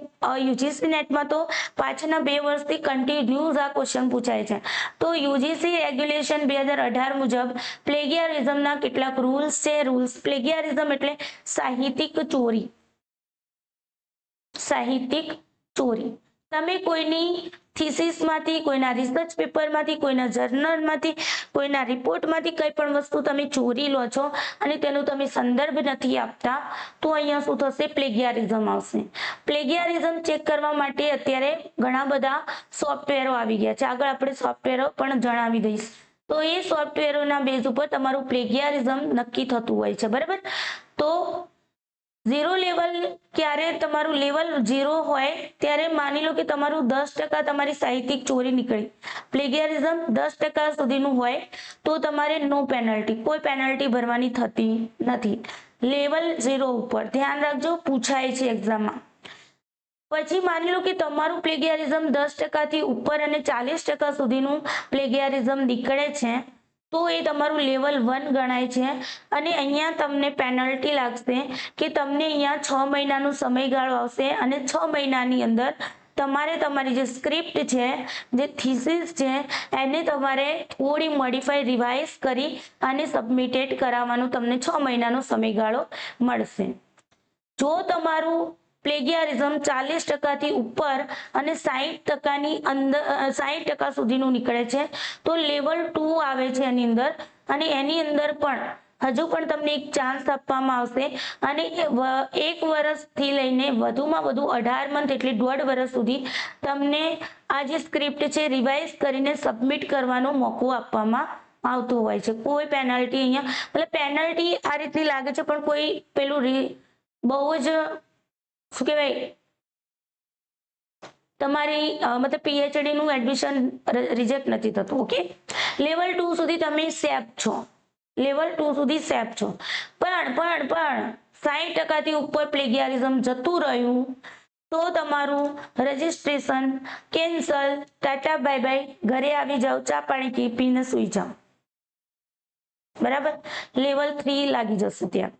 યુજીસી નેટમાં, તો પાછળના 2 વર્ષથી કન્ટિન્યુઅસ આ ક્વેશ્ચન પૂછાય છે. તો યુજીસી રેગ્યુલેશન 2018 મુજબ પ્લેગિયરિઝમના કેટલાક રૂલ્સ છે. પ્લેગિયરિઝમ એટલે સાહિત્યિક ચોરી. તમે કોઈની થીસીસમાંથી, કોઈના રિસર્ચ પેપરમાંથી, કોઈના જર્નલમાંથી, કોઈના રિપોર્ટમાંથી કંઈ પણ વસ્તુ તમે ચોરી લો છો અને તેનો તમે સંદર્ભ નથી આપતા, તો અહીંયા શું થશે? પ્લેગિયરિઝમ આવશે. પ્લેગિયરિઝમ ચેક કરવા માટે અત્યારે ઘણા બધા સોફ્ટવેરો આવી ગયા છે. આગળ આપણે સોફ્ટવેરો પણ જણાવી દઈશ. તો એ સોફ્ટવેરોના બેઝ ઉપર તમારું પ્લેગિયરિઝમ નક્કી થતું હોય છે, બરાબર. તો 0 લેવલ, ક્યારે તમારું લેવલ 0 હોય ત્યારે માની લો કે તમારું 10% તમારી સાહિત્યિક ચોરી નીકળી. પ્લેગિયરિઝમ 10% સુધીનું હોય તો તમારે નો પેનલ્ટી, કોઈ પેનલ્ટી ભરવાની થતી નથી. લેવલ 0 ઉપર ધ્યાન રાખજો, પૂછાય છે એક્ઝામમાં. પછી માની લો કે તમારું પ્લેગિયરિઝમ 10% થી ઉપર અને 40% સુધીનું પ્લેગિયરિઝમ નીકળે છે, તો એ તમારું લેવલ 1 ગણાય છે. અને અહીંયા તમને પેનલ્ટી લાગશે કે તમને અહીંયા 6 મહિનાનો સમયગાળો આવશે અને 6 મહિનાની અંદર તમારે તમારી જે સ્ક્રિપ્ટ છે, જે થીસીસ છે, એને તમારે થોડી મોડિફાઈ, રિવાઇઝ કરી અને સબમિટેડ કરાવવાનું તમને 6 મહિનાનો સમયગાળો મળશે. જો તમારું પ્લેગિયરિઝમ 40% થી ઉપર અને 60%ની અંદર 60% સુધીનું નીકળે છે, તો લેવલ 2 આવે છે એની અંદર. અને એની અંદર પણ હજુ પણ તમને એક ચાન્સ આપવામાં આવશે અને 1 વર્ષથી લઈને વધુમાં વધુ 18 મંથ એટલે 1.5 વર્ષ સુધી તમને આ જે સ્ક્રિપ્ટ છે રિવાઇઝ કરીને સબમિટ કરવાનો મોકો આપવામાં આવતો હોય છે. કોઈ પેનલ્ટી અહીંયા, મતલબ પેનલ્ટી આ રીતની લાગે છે પણ કોઈ પેલું બહુ જ શું કહેવાય, તમારી મતલબ પીએચડી નું એડમિશન રિજેક્ટ નથી થતું. ઓકે, લેવલ 2 સુધી તમે સેફ છો, લેવલ 2 સુધી સેફ છો. પણ 60% થી ઉપર પ્લેગિયરિઝમ જતું રહ્યું તો તમારું registration cancel, Tata bye bye, ઘરે આવી જાઓ, ચા પાણી પીને સુઈ જાઓ, બરાબર. લેવલ 3 લાગી જશે ત્યાં.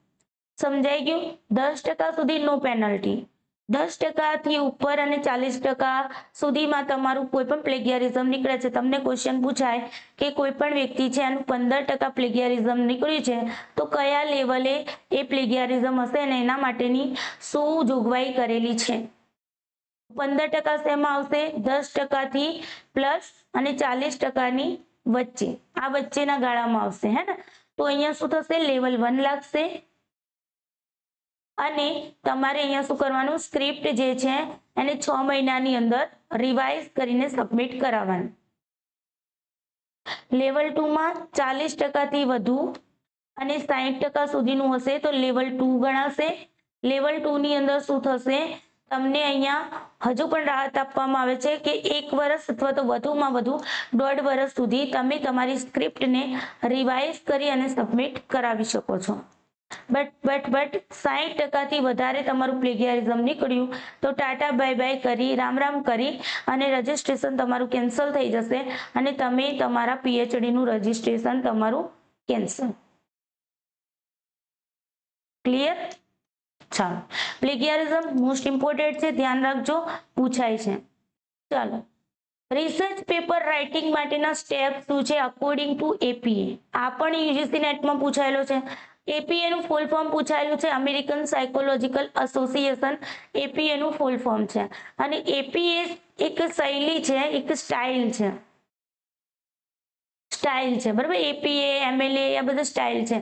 સમજાઈ ગયું? 10% સુધી નો પેનલ્ટી, 10% થી ઉપર અને 40% સુધીમાં તમારું કોઈ પણ પ્લેગિયરિઝમ નીકળે છે. તમને ક્વેશ્ચન પૂછાય કે કોઈ પણ વ્યક્તિ છે એનું 15% પ્લેગિયરિઝમ નીકળ્યું છે, તો કયા લેવલે એ પ્લેગિયરિઝમ હશે અને એના માટેની શું જોગવાઈ કરેલી છે? 15% શેમાં આવશે? 10% થી પ્લસ અને 40%ની વચ્ચે, આ વચ્ચેના ગાળામાં આવશે, હે ને. તો અહીંયા શું થશે? લેવલ 1 લાગશે. અને તમારે અહીંયા શું કરવાનું? સ્ક્રિપ્ટ જે છે એને 6 મહિનાની અંદર રિવાઇઝ કરીને સબમિટ કરાવવાનું. લેવલ 2 માં 40% થી વધુ અને 60% સુધીનું હશે તો લેવલ 2 ગણાશે. લેવલ 2 ની અંદર શું થશે, તમને અહીંયા હજુ પણ રાહત આપવામાં આવે છે કે 1 વર્ષ અથવા તો વધુમાં વધુ 1.5 વર્ષ સુધી તમે તમારી સ્ક્રિપ્ટને રિવાઇઝ કરી અને સબમિટ કરાવી શકો છો. બટ 60%થી વધારે તમારું પ્લેગિયરિઝમ નીકળ્યું તો ટાટા બાય બાય કરી, રામ રામ કરી અને રજીસ્ટ્રેશન તમારું કેન્સલ થઈ જશે અને તમે તમારા PhD નું રજીસ્ટ્રેશન તમારું કેન્સલ. ક્લિયર? ચાલો, પ્લેગિયરિઝમ મોસ્ટ ઇમ્પોર્ટન્ટ છે, ધ્યાન રાખજો, પૂછાય છે. ચાલો, રિસર્ચ પેપર રાઇટિંગ માટેના સ્ટેપ શું છે અકોર્ડિંગ ટુ APA? આ પણ UGC નેટમાં પૂછાયેલો છે. APA નું ફૂલ ફોર્મ પૂછાયેલું છે, અમેરિકન સાયકોલોજીકલ એસોસિએશન. APA નું ફૂલ ફોર્મ છે. અને APA એક શૈલી છે, એક સ્ટાઇલ છે. સ્ટાઇલ છે, બરાબર. APA, MLA આ બધા સ્ટાઇલ છે.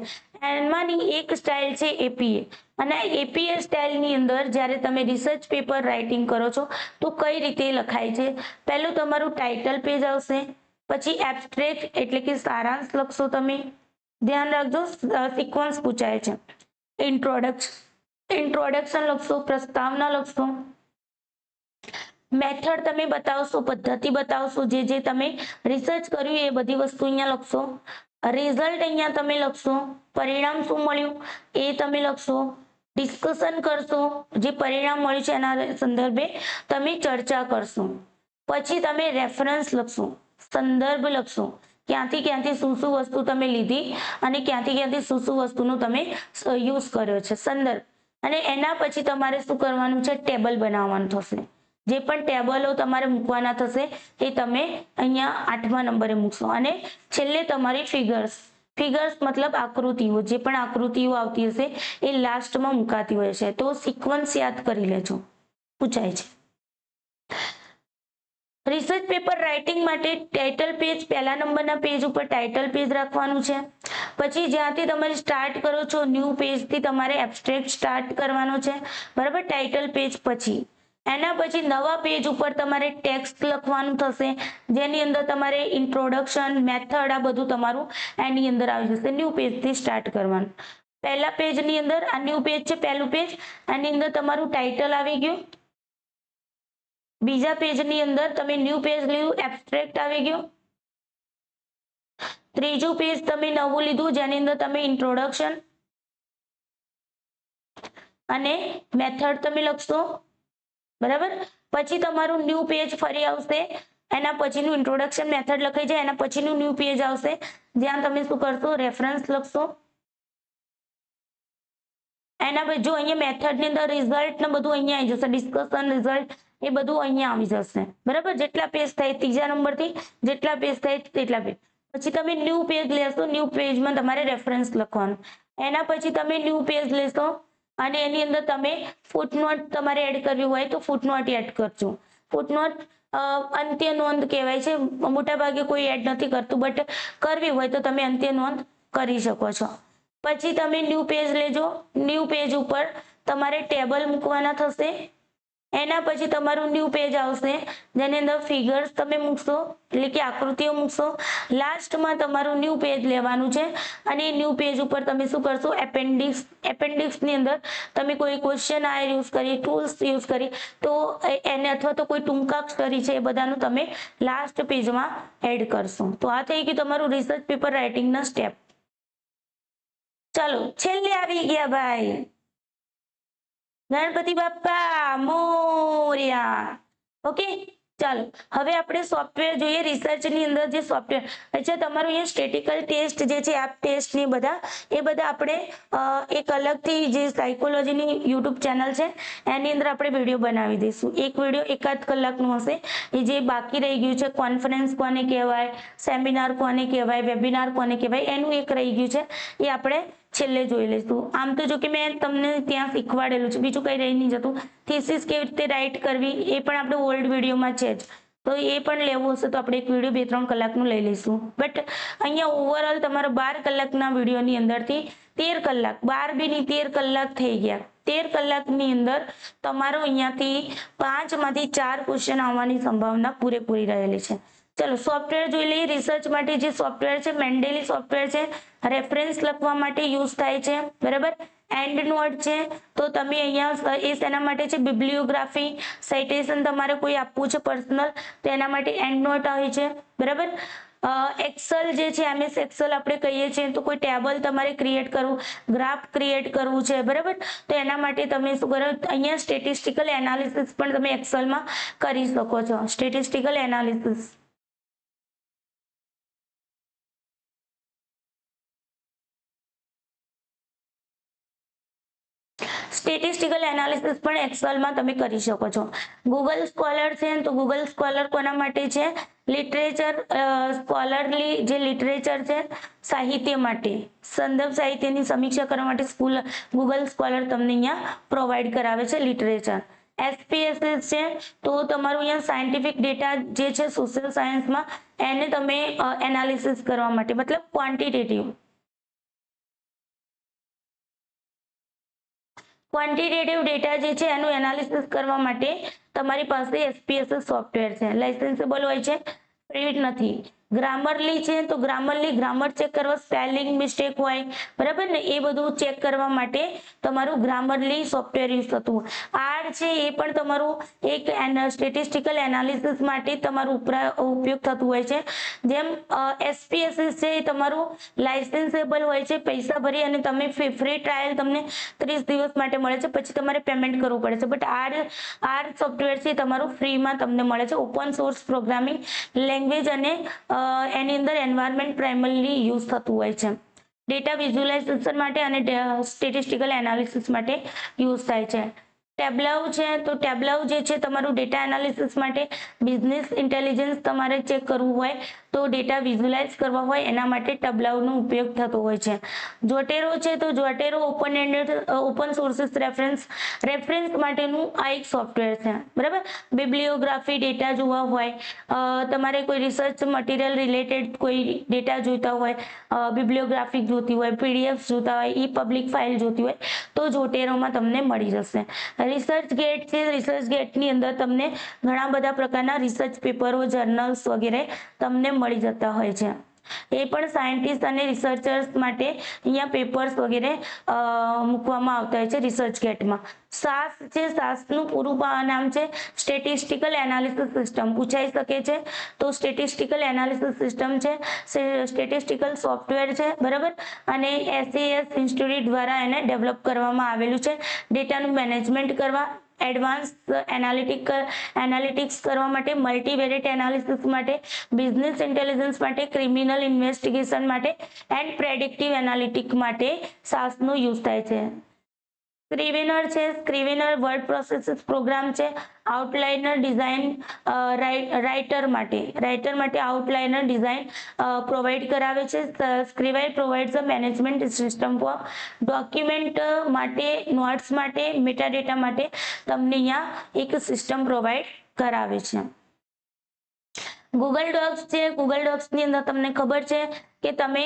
એમાંની એક સ્ટાઇલ છે APA. અને APA સ્ટાઇલની અંદર જ્યારે તમે રિસર્ચ પેપર રાઇટિંગ કરો છો તો કઈ રીતે લખાય છે? પહેલું તમારું ટાઇટલ પેજ આવશે, પછી એબ્સ્ટ્રેક્ટ એટલે કે સારાંશ લખશો તમે. ધ્યાન રાખજો, સિક્વન્સ પૂછાય છે. ઇન્ટ્રોડક્શન લખશો, પ્રસ્તાવના લખશો. મેથડ તમે બતાવશો, પદ્ધતિ બતાવશો, જે તમે રિસર્ચ કર્યું એ બધી વસ્તુ અહીંયા લખશો. રિઝલ્ટ અહીંયા તમે લખશો, પરિણામ શું મળ્યું એ તમે લખશો. ડિસ્કશન કરશો, જે પરિણામ મળ્યું છે એના સંદર્ભે તમે ચર્ચા કરશો. પછી તમે રેફરન્સ લખશો, સંદર્ભ લખશો, ક્યાંથી શું વસ્તુ તમે લીધી અને ક્યાંથી શું વસ્તુનો તમે યુઝ કર્યો છે, સંદર્ભ. અને એના પછી તમારે શું કરવાનું છે, ટેબલ બનાવવાનું થશે. જે પણ ટેબલો તમારે મૂકવાના થશે એ તમે અહીંયા 8મા નંબરે મૂકશો. અને છેલ્લે તમારી ફિગર્સ મતલબ આકૃતિઓ, જે પણ આકૃતિઓ આવતી હશે એ લાસ્ટમાં મુકાતી હોય છે. તો સિક્વન્સ યાદ કરી લેજો, પૂછાય છે. રિસર્ચ પેપર રાઇટિંગ માટે ટાઇટલ પેજ, પહેલા નંબરના પેજ ઉપર ટાઇટલ પેજ રાખવાનું છે. પછી જ્યાંથી તમારે સ્ટાર્ટ કરો છો ન્યૂ પેજથી તમારે એબ્સ્ટ્રેક્ટ સ્ટાર્ટ કરવાનો છે, બરાબર. ટાઇટલ પેજ પછી એના પછી નવા પેજ ઉપર તમારે ટેક્સ્ટ લખવાનું થશે, જેની અંદર તમારે ઇન્ટ્રોડક્શન, મેથડ આ બધું તમારું એની અંદર આવી જશે. ન્યૂ પેજથી સ્ટાર્ટ કરવાનું. પહેલા પેજની અંદર આ ન્યૂ પેજ છે, પહેલું પેજ, આની અંદર તમારું ટાઇટલ આવી ગયું. બીજા પેજની અંદર તમે ન્યૂ પેજ લીધું, એબ્સ્ટ્રેક્ટ આવી ગયું. ત્રીજું પેજ તમે નવું લીધું, જેની અંદર તમે ઇન્ટ્રોડક્શન અને મેથડ તમે લખશો, બરાબર. પછી તમારું ન્યૂ પેજ ફરી આવશે, એના પછીનું ઇન્ટ્રોડક્શન, મેથડ લખાઈ જાય, એના પછીનું ન્યૂ પેજ આવશે, જ્યાં તમે શું કરશો, રેફરન્સ લખશો. એના પછી જો અહીંયા મેથડ ની અંદર રિઝલ્ટ ને બધું અહીંયા આવી જશે, ડિસ્કશન, રિઝલ્ટ એ બધું અહીંયા આવી જશે, બરાબર. જેટલા પેજ થાય ત્રીજા નંબરથી જેટલા પેજ થાય તેટલા પેજ. પછી તમે ન્યૂ પેજ લેશો, ન્યૂ પેજમાં તમારે રેફરન્સ લખવાનું. એના પછી તમે ન્યૂ પેજ લેશો અને એની અંદર તમે ફૂટનોટ તમારે એડ કરવી હોય તો ફૂટનોટ એડ કરજો. ફૂટનોટ અંત્ય નોંધ કહેવાય છે, મોટા ભાગે કોઈ એડ નથી કરતું, બટ કરવી હોય તો તમે અંત્ય નોંધ કરી શકો છો. પછી તમે ન્યૂ પેજ લેજો, ન્યૂ પેજ ઉપર તમારે ટેબલ મૂકવાના થશે. એના પછી તમારું ન્યૂ પેજ આવશે, જેની અંદર ફિગર્સ તમે મૂકશો, એટલે કે આકૃતિઓ મૂકશો. લાસ્ટમાં તમારું ન્યૂ પેજ લેવાનું છે અને ન્યૂ પેજ ઉપર તમે શું કરશો, એપેન્ડિક્સની અંદર તમે કોઈ ક્વેશ્ચન યુઝ કરી, ટૂલ્સ યુઝ કરી તો એને, અથવા તો કોઈ ટૂંકાક્ષરી છે, એ બધાનું તમે લાસ્ટ પેજમાં એડ કરશો. તો આ થઈ ગયું તમારું રિસર્ચ પેપર રાઇટિંગના સ્ટેપ. ચાલો, છેલ્લે આવી ગયા ભાઈ, ગણપતિ બાપ્પા મોર્યા. ઓકે, ચાલો હવે આપણે સોફ્ટવેર જોઈએ. રિસર્ચની અંદર જે સોફ્ટવેર છે તમારું, અહીંયા સ્ટેટિકલ ટેસ્ટ જે છે, એપ ટેસ્ટ ને બધા આપણે એક અલગથી જે સાયકોલોજીની યુટ્યુબ ચેનલ છે એની અંદર આપણે વિડીયો બનાવી દઈશું. એક વિડીયો 1 કલાકનું હશે. એ જે બાકી રહી ગયું છે, કોન્ફરન્સ કોને કહેવાય, સેમિનાર કોને કહેવાય, વેબિનાર કોને કહેવાય, એનું એક રહી ગયું છે, એ આપણે છેલ્લે જોઈ લઈશું. આમ તો જો કે મેં તમને ત્યાં શીખવાડેલું છે, બીજું કઈ રહી નહીં જતું. થીસીસ કેવી રીતે રાઇટ કરવી એ પણ આપણે ઓલ્ડ વિડીયોમાં છે જ, તો એ પણ લેવું હશે તો આપણે એક વિડીયો 2-3 કલાકનું લઈ લઈશું. બટ અહીંયા ઓવરઓલ તમારા 12 કલાકના વિડીયોની અંદરથી 13 કલાક, 12 બી નહીં 13 કલાક થઈ ગયા. 13 કલાકની અંદર તમારો અહીંયાથી 5 માંથી 4 ક્વેશ્ચન આવવાની સંભાવના પૂરેપૂરી રહેલી છે. ચલો સોફ્ટવેર જોઈ લઈએ. રિસર્ચ માટે જે સોફ્ટવેર છે મેન્ડેલી સોફ્ટવેર છે, રેફરન્સ લખવા માટે યુઝ થાય છે, બરાબર. એન્ડ નોટ છે તો તમે અહીંયા એ શેના માટે છે, બિબ્લિયોગ્રાફી સાઇટેશન તમારે કોઈ આપવું છે પર્સનલ તો એના માટે એન્ડ નોટ આવે છે, બરાબર. એક્સેલ જે છે એમએસ એક્સેલ આપણે કહીએ છીએ તો કોઈ ટેબલ તમારે ક્રિએટ કરવું, ગ્રાફ ક્રિએટ કરવું છે, બરાબર. તો એના માટે તમે શું કરો, અહીંયા સ્ટેટિસ્ટિકલ એનાલિસિસ પણ તમે એક્સેલમાં કરી શકો છો. સ્ટેટિસ્ટિકલ એનાલિસિસ સ્ટેટિસ્ટિકલ એનાલિસિસ પણ એક્સેલમાં તમે કરી શકો છો. ગૂગલ સ્કોલર છે તો ગૂગલ સ્કોલર કોના માટે છે, લિટરેચર સ્કોલરલી જે લિટરેચર છે સાહિત્ય માટે, સંદર્ભ સાહિત્યની સમીક્ષા કરવા માટે ગૂગલ સ્કોલર તમને અહીંયા પ્રોવાઈડ કરાવે છે લિટરેચર. SPSS છે તો તમારું અહીંયા સાયન્ટિફિક ડેટા જે છે સોશિયલ સાયન્સમાં એને તમે એનાલિસિસ કરવા માટે, મતલબ ક્વોન્ટિટેટિવ ડેટા જે છે એનું એનાલિસિસ કરવા માટે તમારી પાસે SPSS સોફ્ટવેર છે. લાઇસન્સેબલ હોય છે, ફ્રી નથી. ગ્રામરલી છે તો ગ્રામર ચેક કરવા, સ્પેલિંગ મિસ્ટેક હોય, બરાબર ને, એ બધું ચેક કરવા માટે તમારું ગ્રામરલી સોફ્ટવેર યુઝ થતું. આર છે એ પણ તમારું એક સ્ટેટિસ્ટિકલ એનાલિસિસ માટે તમારું ઉપયોગ થતું હોય છે. જેમ SPSS છે એ તમારું લાઇસન્સેબલ હોય છે, પૈસા ભરી અને તમે ફ્રી ટ્રાયલ તમને 30 દિવસ માટે મળે છે, પછી તમારે પેમેન્ટ કરવું પડે છે. બટ આર સોફ્ટવેર છે તમારું ફ્રીમાં તમને મળે છે. ઓપન સોર્સ પ્રોગ્રામિંગ લેંગ્વેજ અને એની અંદર એન્વાયરમેન્ટ પ્રાઇમરીલી યુઝ થતું હોય છે. ડેટા વિઝ્યુલાઇઝેશન માટે અને સ્ટેટિસ્ટિકલ એનાલિસિસ માટે યુઝ થાય છે. ટેબ્લાઉ છે તો ટેબ્લાઉ જે છે તમારું ડેટા એનાલિસિસ માટે, બિઝનેસ ઇન્ટેલિજન્સ તમારે ચેક કરવું હોય તો ડેટા વિઝ્યુલાઇઝ કરવા હોય એના માટે ટેબ્લાઉનો ઉપયોગ થતો હોય છે. જોટેરો છે તો જોટેરો ઓપન સોર્સિસ રેફરન્સ માટેનું આ એક સોફ્ટવેર છે, બરાબર. બિબ્લિયોગ્રાફી ડેટા જોવા હોય, તમારે કોઈ રિસર્ચ મટીરિયલ રિલેટેડ કોઈ ડેટા જોઈતા હોય, બિબ્લિયોગ્રાફી જોતી હોય, PDF જોતા હોય, પબ્લિક ફાઇલ જોતી હોય તો જોટેરોમાં તમને મળી જશે. રિસર્ચ ગેટ છે, રિસર્ચ ગેટની અંદર તમને ઘણા બધા પ્રકારના રિસર્ચ પેપરો, જર્નલ્સ વગેરે તમને મળી જતા હોય છે. એ પણ સાયન્ટિસ્ટ અને રિસર્ચર્સ માટે અહીંયા પેપર્સ વગેરે મૂકવામાં આવતા હોય છે રિસર્ચ ગેટમાં. SAS છે, સાસનું પૂરું નામ છે સ્ટેટિસ્ટિકલ એનાલિસિસ સિસ્ટમ, પૂછાઈ શકે છે. તો સ્ટેટિસ્ટિકલ એનાલિસિસ સિસ્ટમ છે, સ્ટેટિસ્ટિકલ સોફ્ટવેર છે, બરાબર. અને SAS ઇન્સ્ટિટ્યૂટ દ્વારા એને ડેવલપ કરવામાં આવેલું છે ડેટાનું મેનેજમેન્ટ કરવા, એડવાન્સ એનાલિટિક્સ કરવા માટે, મલ્ટીવેરિયેટ એનાલિસિસ માટે, બિઝનેસ ઇન્ટેલિજન્સ માટે, ક્રિમિનલ ઇન્વેસ્ટિગેશન માટે એન્ડ પ્રેડિક્ટિવ એનાલિટિક્સ માટે સાસનો યુઝ થાય છે. સ્ક્રિવેનર છે, સ્ક્રિવેનર વર્ડ પ્રોસેસિંગ પ્રોગ્રામ છે. આઉટલાઇનર ડિઝાઇન રાઇટર માટે આઉટલાઇનર ડિઝાઇન પ્રોવાઈડ કરાવે છે. Scrivener provides a management system for document માટે, નોટ્સ માટે, મેટાડેટા માટે તમને અહીંયા એક સિસ્ટમ પ્રોવાઈડ કરાવે છે. ગૂગલ ડોક્સ છે, ગૂગલ ડોક્સની અંદર તમને ખબર છે કે તમે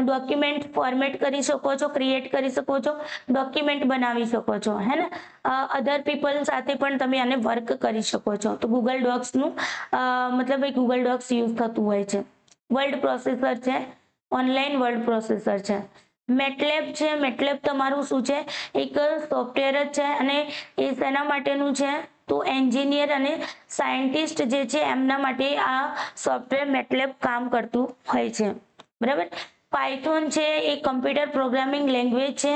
ડોક્યુમેન્ટ ફોર્મેટ કરી શકો છો, ક્રિએટ કરી શકો છો, ડોક્યુમેન્ટ બનાવી શકો છો, હે ને. અધર પીપલ સાથે પણ તમે આને વર્ક કરી શકો છો. તો ગૂગલ ડોક્સનું મતલબ ગૂગલ ડોક્સ યુઝ થતું હોય છે. વર્ડ પ્રોસેસર છે, ઓનલાઈન વર્ડ પ્રોસેસર છે. મેટલેબ છે, મેટલેબ તમારું શું છે, એક સોફ્ટવેર જ છે અને એ શેના માટેનું છે તો એન્જિનિયર અને સાયન્ટિસ્ટ જે છે એમના માટે આ સોફ્ટવેર મેટલેબ કામ કરતું હોય છે, બરાબર. પાયથોન છે એ કમ્પ્યુટર પ્રોગ્રામિંગ લેંગ્વેજ છે,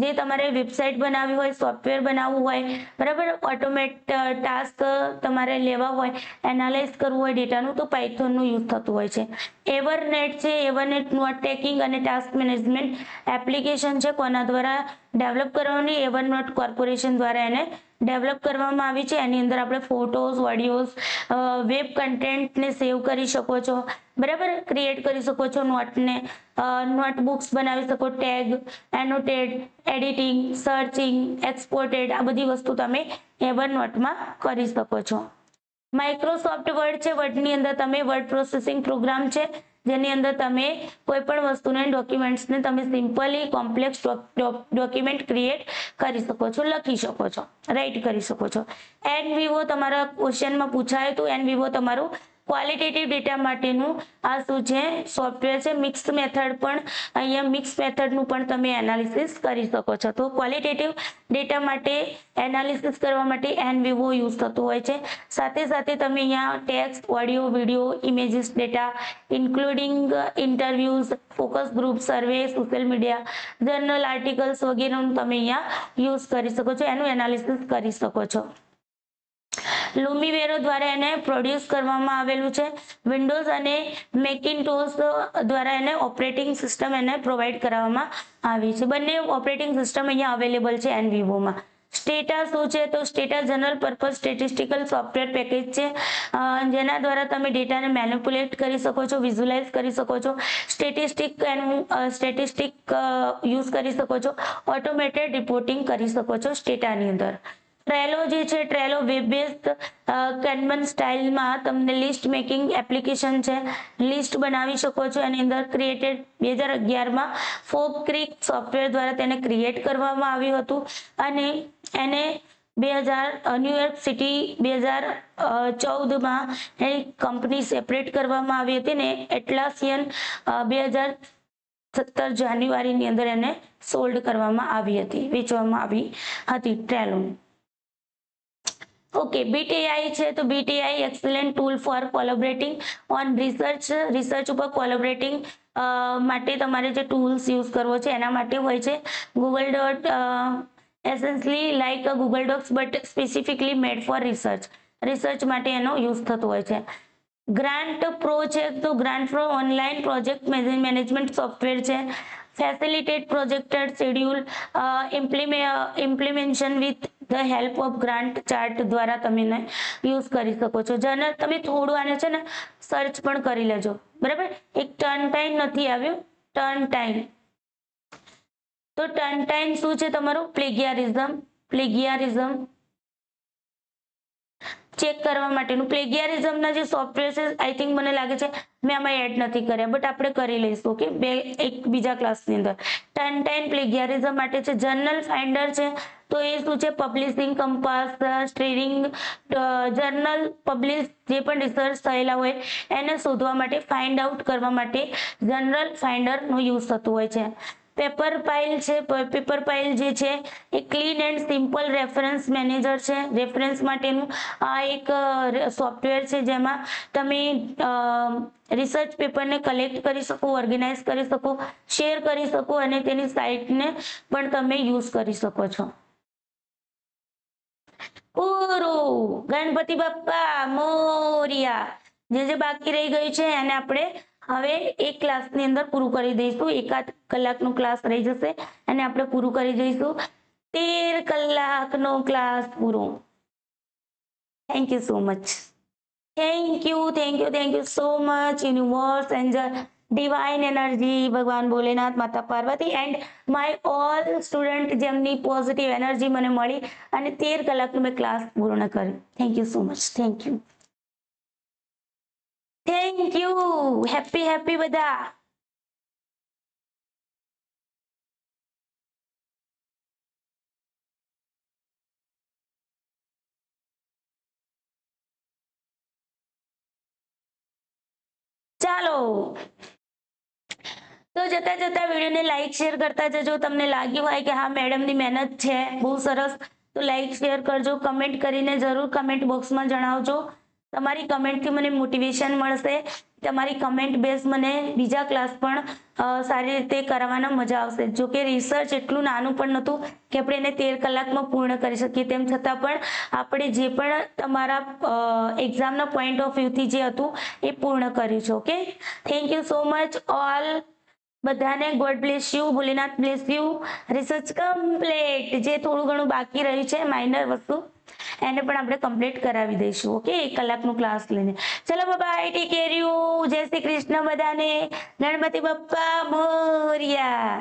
જે તમારે વેબસાઇટ બનાવવી હોય, સોફ્ટવેર બનાવવું હોય, બરાબર, ઓટોમેટ ટાસ્ક તમારે લેવા હોય, એનાલાઇઝ કરવું હોય ડેટાનું તો પાયથોનનું યુઝ થતું હોય છે. એવરનેટ છે, એવરનેટ નોટ ટેકિંગ અને ટાસ્ક મેનેજમેન્ટ એપ્લિકેશન છે, કોના દ્વારા ડેવલપ કરવાની, એવરનોટ કોર્પોરેશન દ્વારા એને ડેવલપ કરવામાં આવી છે. એની અંદર આપણે ફોટોઝ, ઓડિયોઝ, વેબ કન્ટેન્ટને સેવ કરી શકો છો, બરાબર, ક્રિએટ કરી શકો છો નોટબુક્સ બનાવી શકો, ટેગ, એનોટેડ, એડિટિંગ, સર્ચિંગ, એક્સપોર્ટેડ, આ બધી વસ્તુ તમે એવરનોટમાં કરી શકો છો. માઇક્રોસોફ્ટ વર્ડ છે, વર્ડની અંદર તમે વર્ડ પ્રોસેસિંગ પ્રોગ્રામ છે જેની અંદર તમે કોઈ પણ વસ્તુને, ડોક્યુમેન્ટ્સને તમે સિમ્પલી કોમ્પ્લેક્સ ડોક્યુમેન્ટ ક્રિએટ કરી શકો છો, લખી શકો છો, રાઇટ કરી શકો છો. NVIVO તમારા ક્વેશ્ચનમાં પૂછાય તો NVIVO તમારું ક્વોલિટેટિવ ડેટા માટેનું આ શું છે સોફ્ટવેર છે. મિક્સ મેથડ પણ અહીંયા મિક્સ મેથડનું પણ તમે એનાલિસિસ કરી શકો છો. તો ક્વોલિટેટિવ ડેટા માટે એનાલિસિસ કરવા માટે NVivo યુઝ થતું હોય છે. સાથે સાથે તમે અહીંયા text, audio, video, images data including interviews, focus group, survey, social media, journal articles વગેરેનું તમે અહીંયા યુઝ કરી શકો છો, એનું એનાલિસિસ કરી શકો છો. લુમિવેરો દ્વારા એને પ્રોડ્યુસ કરવામાં આવેલું છે. વિન્ડોઝ અને મેકિન્ટોશ દ્વારા એને ઓપરેટિંગ સિસ્ટમ એને પ્રોવાઈડ કરવામાં આવી છે. બંને ઓપરેટિંગ સિસ્ટમ અહીંયા અવેલેબલ છે NVivoમાં. સ્ટેટા શું છે તો Stata general purpose statistical software package છે, જેના દ્વારા તમે ડેટાને મેનિપ્યુલેટ કરી શકો છો, વિઝ્યુલાઇઝ કરી શકો છો, સ્ટેટિસ્ટિક યુઝ કરી શકો છો, ઓટોમેટેડ રિપોર્ટિંગ કરી શકો છો સ્ટેટાની અંદર. ટ્રેલો જે છે, ટ્રેલો વેબ બેઝડ કેનવન સ્ટાઇલમાં તમને લિસ્ટ મેકિંગ એપ્લિકેશન છે. લિસ્ટ બનાવી શકો છો. એની અંદર ક્રિએટેડ 2011માં ફોગ ક્રીક સોફ્ટવેર દ્વારા તેને ક્રિએટ કરવામાં આવ્યું હતું અને એને ન્યુયોર્ક સિટી 2014માં એ કંપની સેપરેટ કરવામાં આવી હતી ને એટલાસિયન 2017 જાન્યુઆરીની અંદર એને સોલ્ડ કરવામાં આવી હતી, વેચવામાં આવી હતી ટ્રેલો. ઓકે, BitAI છે તો BitAI excellent tool for collaborating on research ઉપર કોલેબોરેટિંગ માટે તમારે જે ટૂલ્સ યુઝ કરવો છે એના માટે હોય છે. Google dot essentially like Google Docs but specifically made for research માટે એનો યુઝ થતો હોય છે. ગ્રાન્ટ પ્રો છે તો Gantt pro online project management software છે. Facilitate projected schedule implementation with the help of Gantt chart દ્વારા તમે યુઝ કરી શકો છો. જનરલ તમે થોડું આને છે ને સર્ચ પણ કરી લેજો, બરાબર. એક ટર્ન ટાઈમ નથી આવ્યું, ટર્ન ટાઈમ. તો ટર્ન ટાઈમ શું છે તમારું? પ્લેગિયારિઝમ ચેક કરવા માટેનું પ્લેગિયારિઝમના જે સોફ્ટવેર છે, આઈ થિંક મને લાગે છે મેં આમાં એડ નથી કર્યા, બટ આપણે કરી લઈશું. ઓકે, એક બીજા ક્લાસની અંદર. ટર્ન ટાઈમ પ્લેગિયારિઝમ માટે છે. જર્નલ ફાઇન્ડર છે તો એ શું છે? પબ્લિશિંગ કંપાસ, સ્ટ્રીરિંગ જર્નલ પબ્લિશ જે પણ રિસર્ચ થયેલા હોય એને શોધવા માટે, ફાઇન્ડ આઉટ કરવા માટે જર્નલ ફાઇન્ડરનો યુઝ થતો હોય છે. પેપર પાઇલ છે. પેપર પાઇલ જે છે એ clean and simple reference manager છે. રેફરન્સ માટેનું આ એક સોફ્ટવેર છે જેમાં તમે રિસર્ચ પેપરને કલેક્ટ કરી શકો, ઓર્ગેનાઇઝ કરી શકો, શેર કરી શકો અને તેની સાઇટને પણ તમે યુઝ કરી શકો છો. પૂરું. ગણપતિ બાપ્પા મોરિયા. જે બાકી રહી ગયું છે એને આપણે હવે એક ક્લાસની અંદર પૂરું કરી દઈશું. 1 કલાકનો ક્લાસ રહી જશે અને આપણે પૂરું કરી દઈશું. 13 કલાકનો ક્લાસ પૂરો. Thank you so much. Thank you so much universe Angel divine energy, ભગવાન ભોલેનાથ, માતા Parvati and my all student જેમની પોઝિટિવ એનર્જી મને મળી અને 13 કલાકનો મેં ક્લાસ પૂર્ણ કર્યો. Thank you so much. Thank you. Happy બધા. ચાલો તો જતા વિડીયોને લાઈક શેર કરતા જજો. તમને લાગ્યું હોય કે હા મેડમની મહેનત છે બહુ સરસ, તો લાઈક શેર કરજો. કમેન્ટ કરીને જરૂર કમેન્ટ બોક્સમાં જણાવજો. તમારી કમેન્ટથી મને મોટિવેશન મળશે. તમારી કમેન્ટ બેઝ મને બીજા ક્લાસ પણ સારી રીતે કરવાના મજા આવશે. જો કે રિસર્ચ એટલું નાનું પણ નહોતું કે આપણે એને 13 કલાકમાં પૂર્ણ કરી શકીએ, તેમ છતાં પણ આપણે જે પણ તમારા એક્ઝામના પોઈન્ટ ઓફ વ્યૂથી જે હતું એ પૂર્ણ કર્યું છે. Okay, thank you so much all. બધાને God bless you, Bholenath bless you. Research complete. જે થોડું ઘણું બાકી રહ્યું છે માઇનર વસ્તુ એને પણ આપણે કમ્પ્લીટ કરાવી દઈશું. ઓકે, 1 કલાકનો ક્લાસ લઈને. ચલો બાય, ટેક કેર યુ. જય શ્રી કૃષ્ણ બધાને. ગણપતિ બાપ્પા મોરિયા.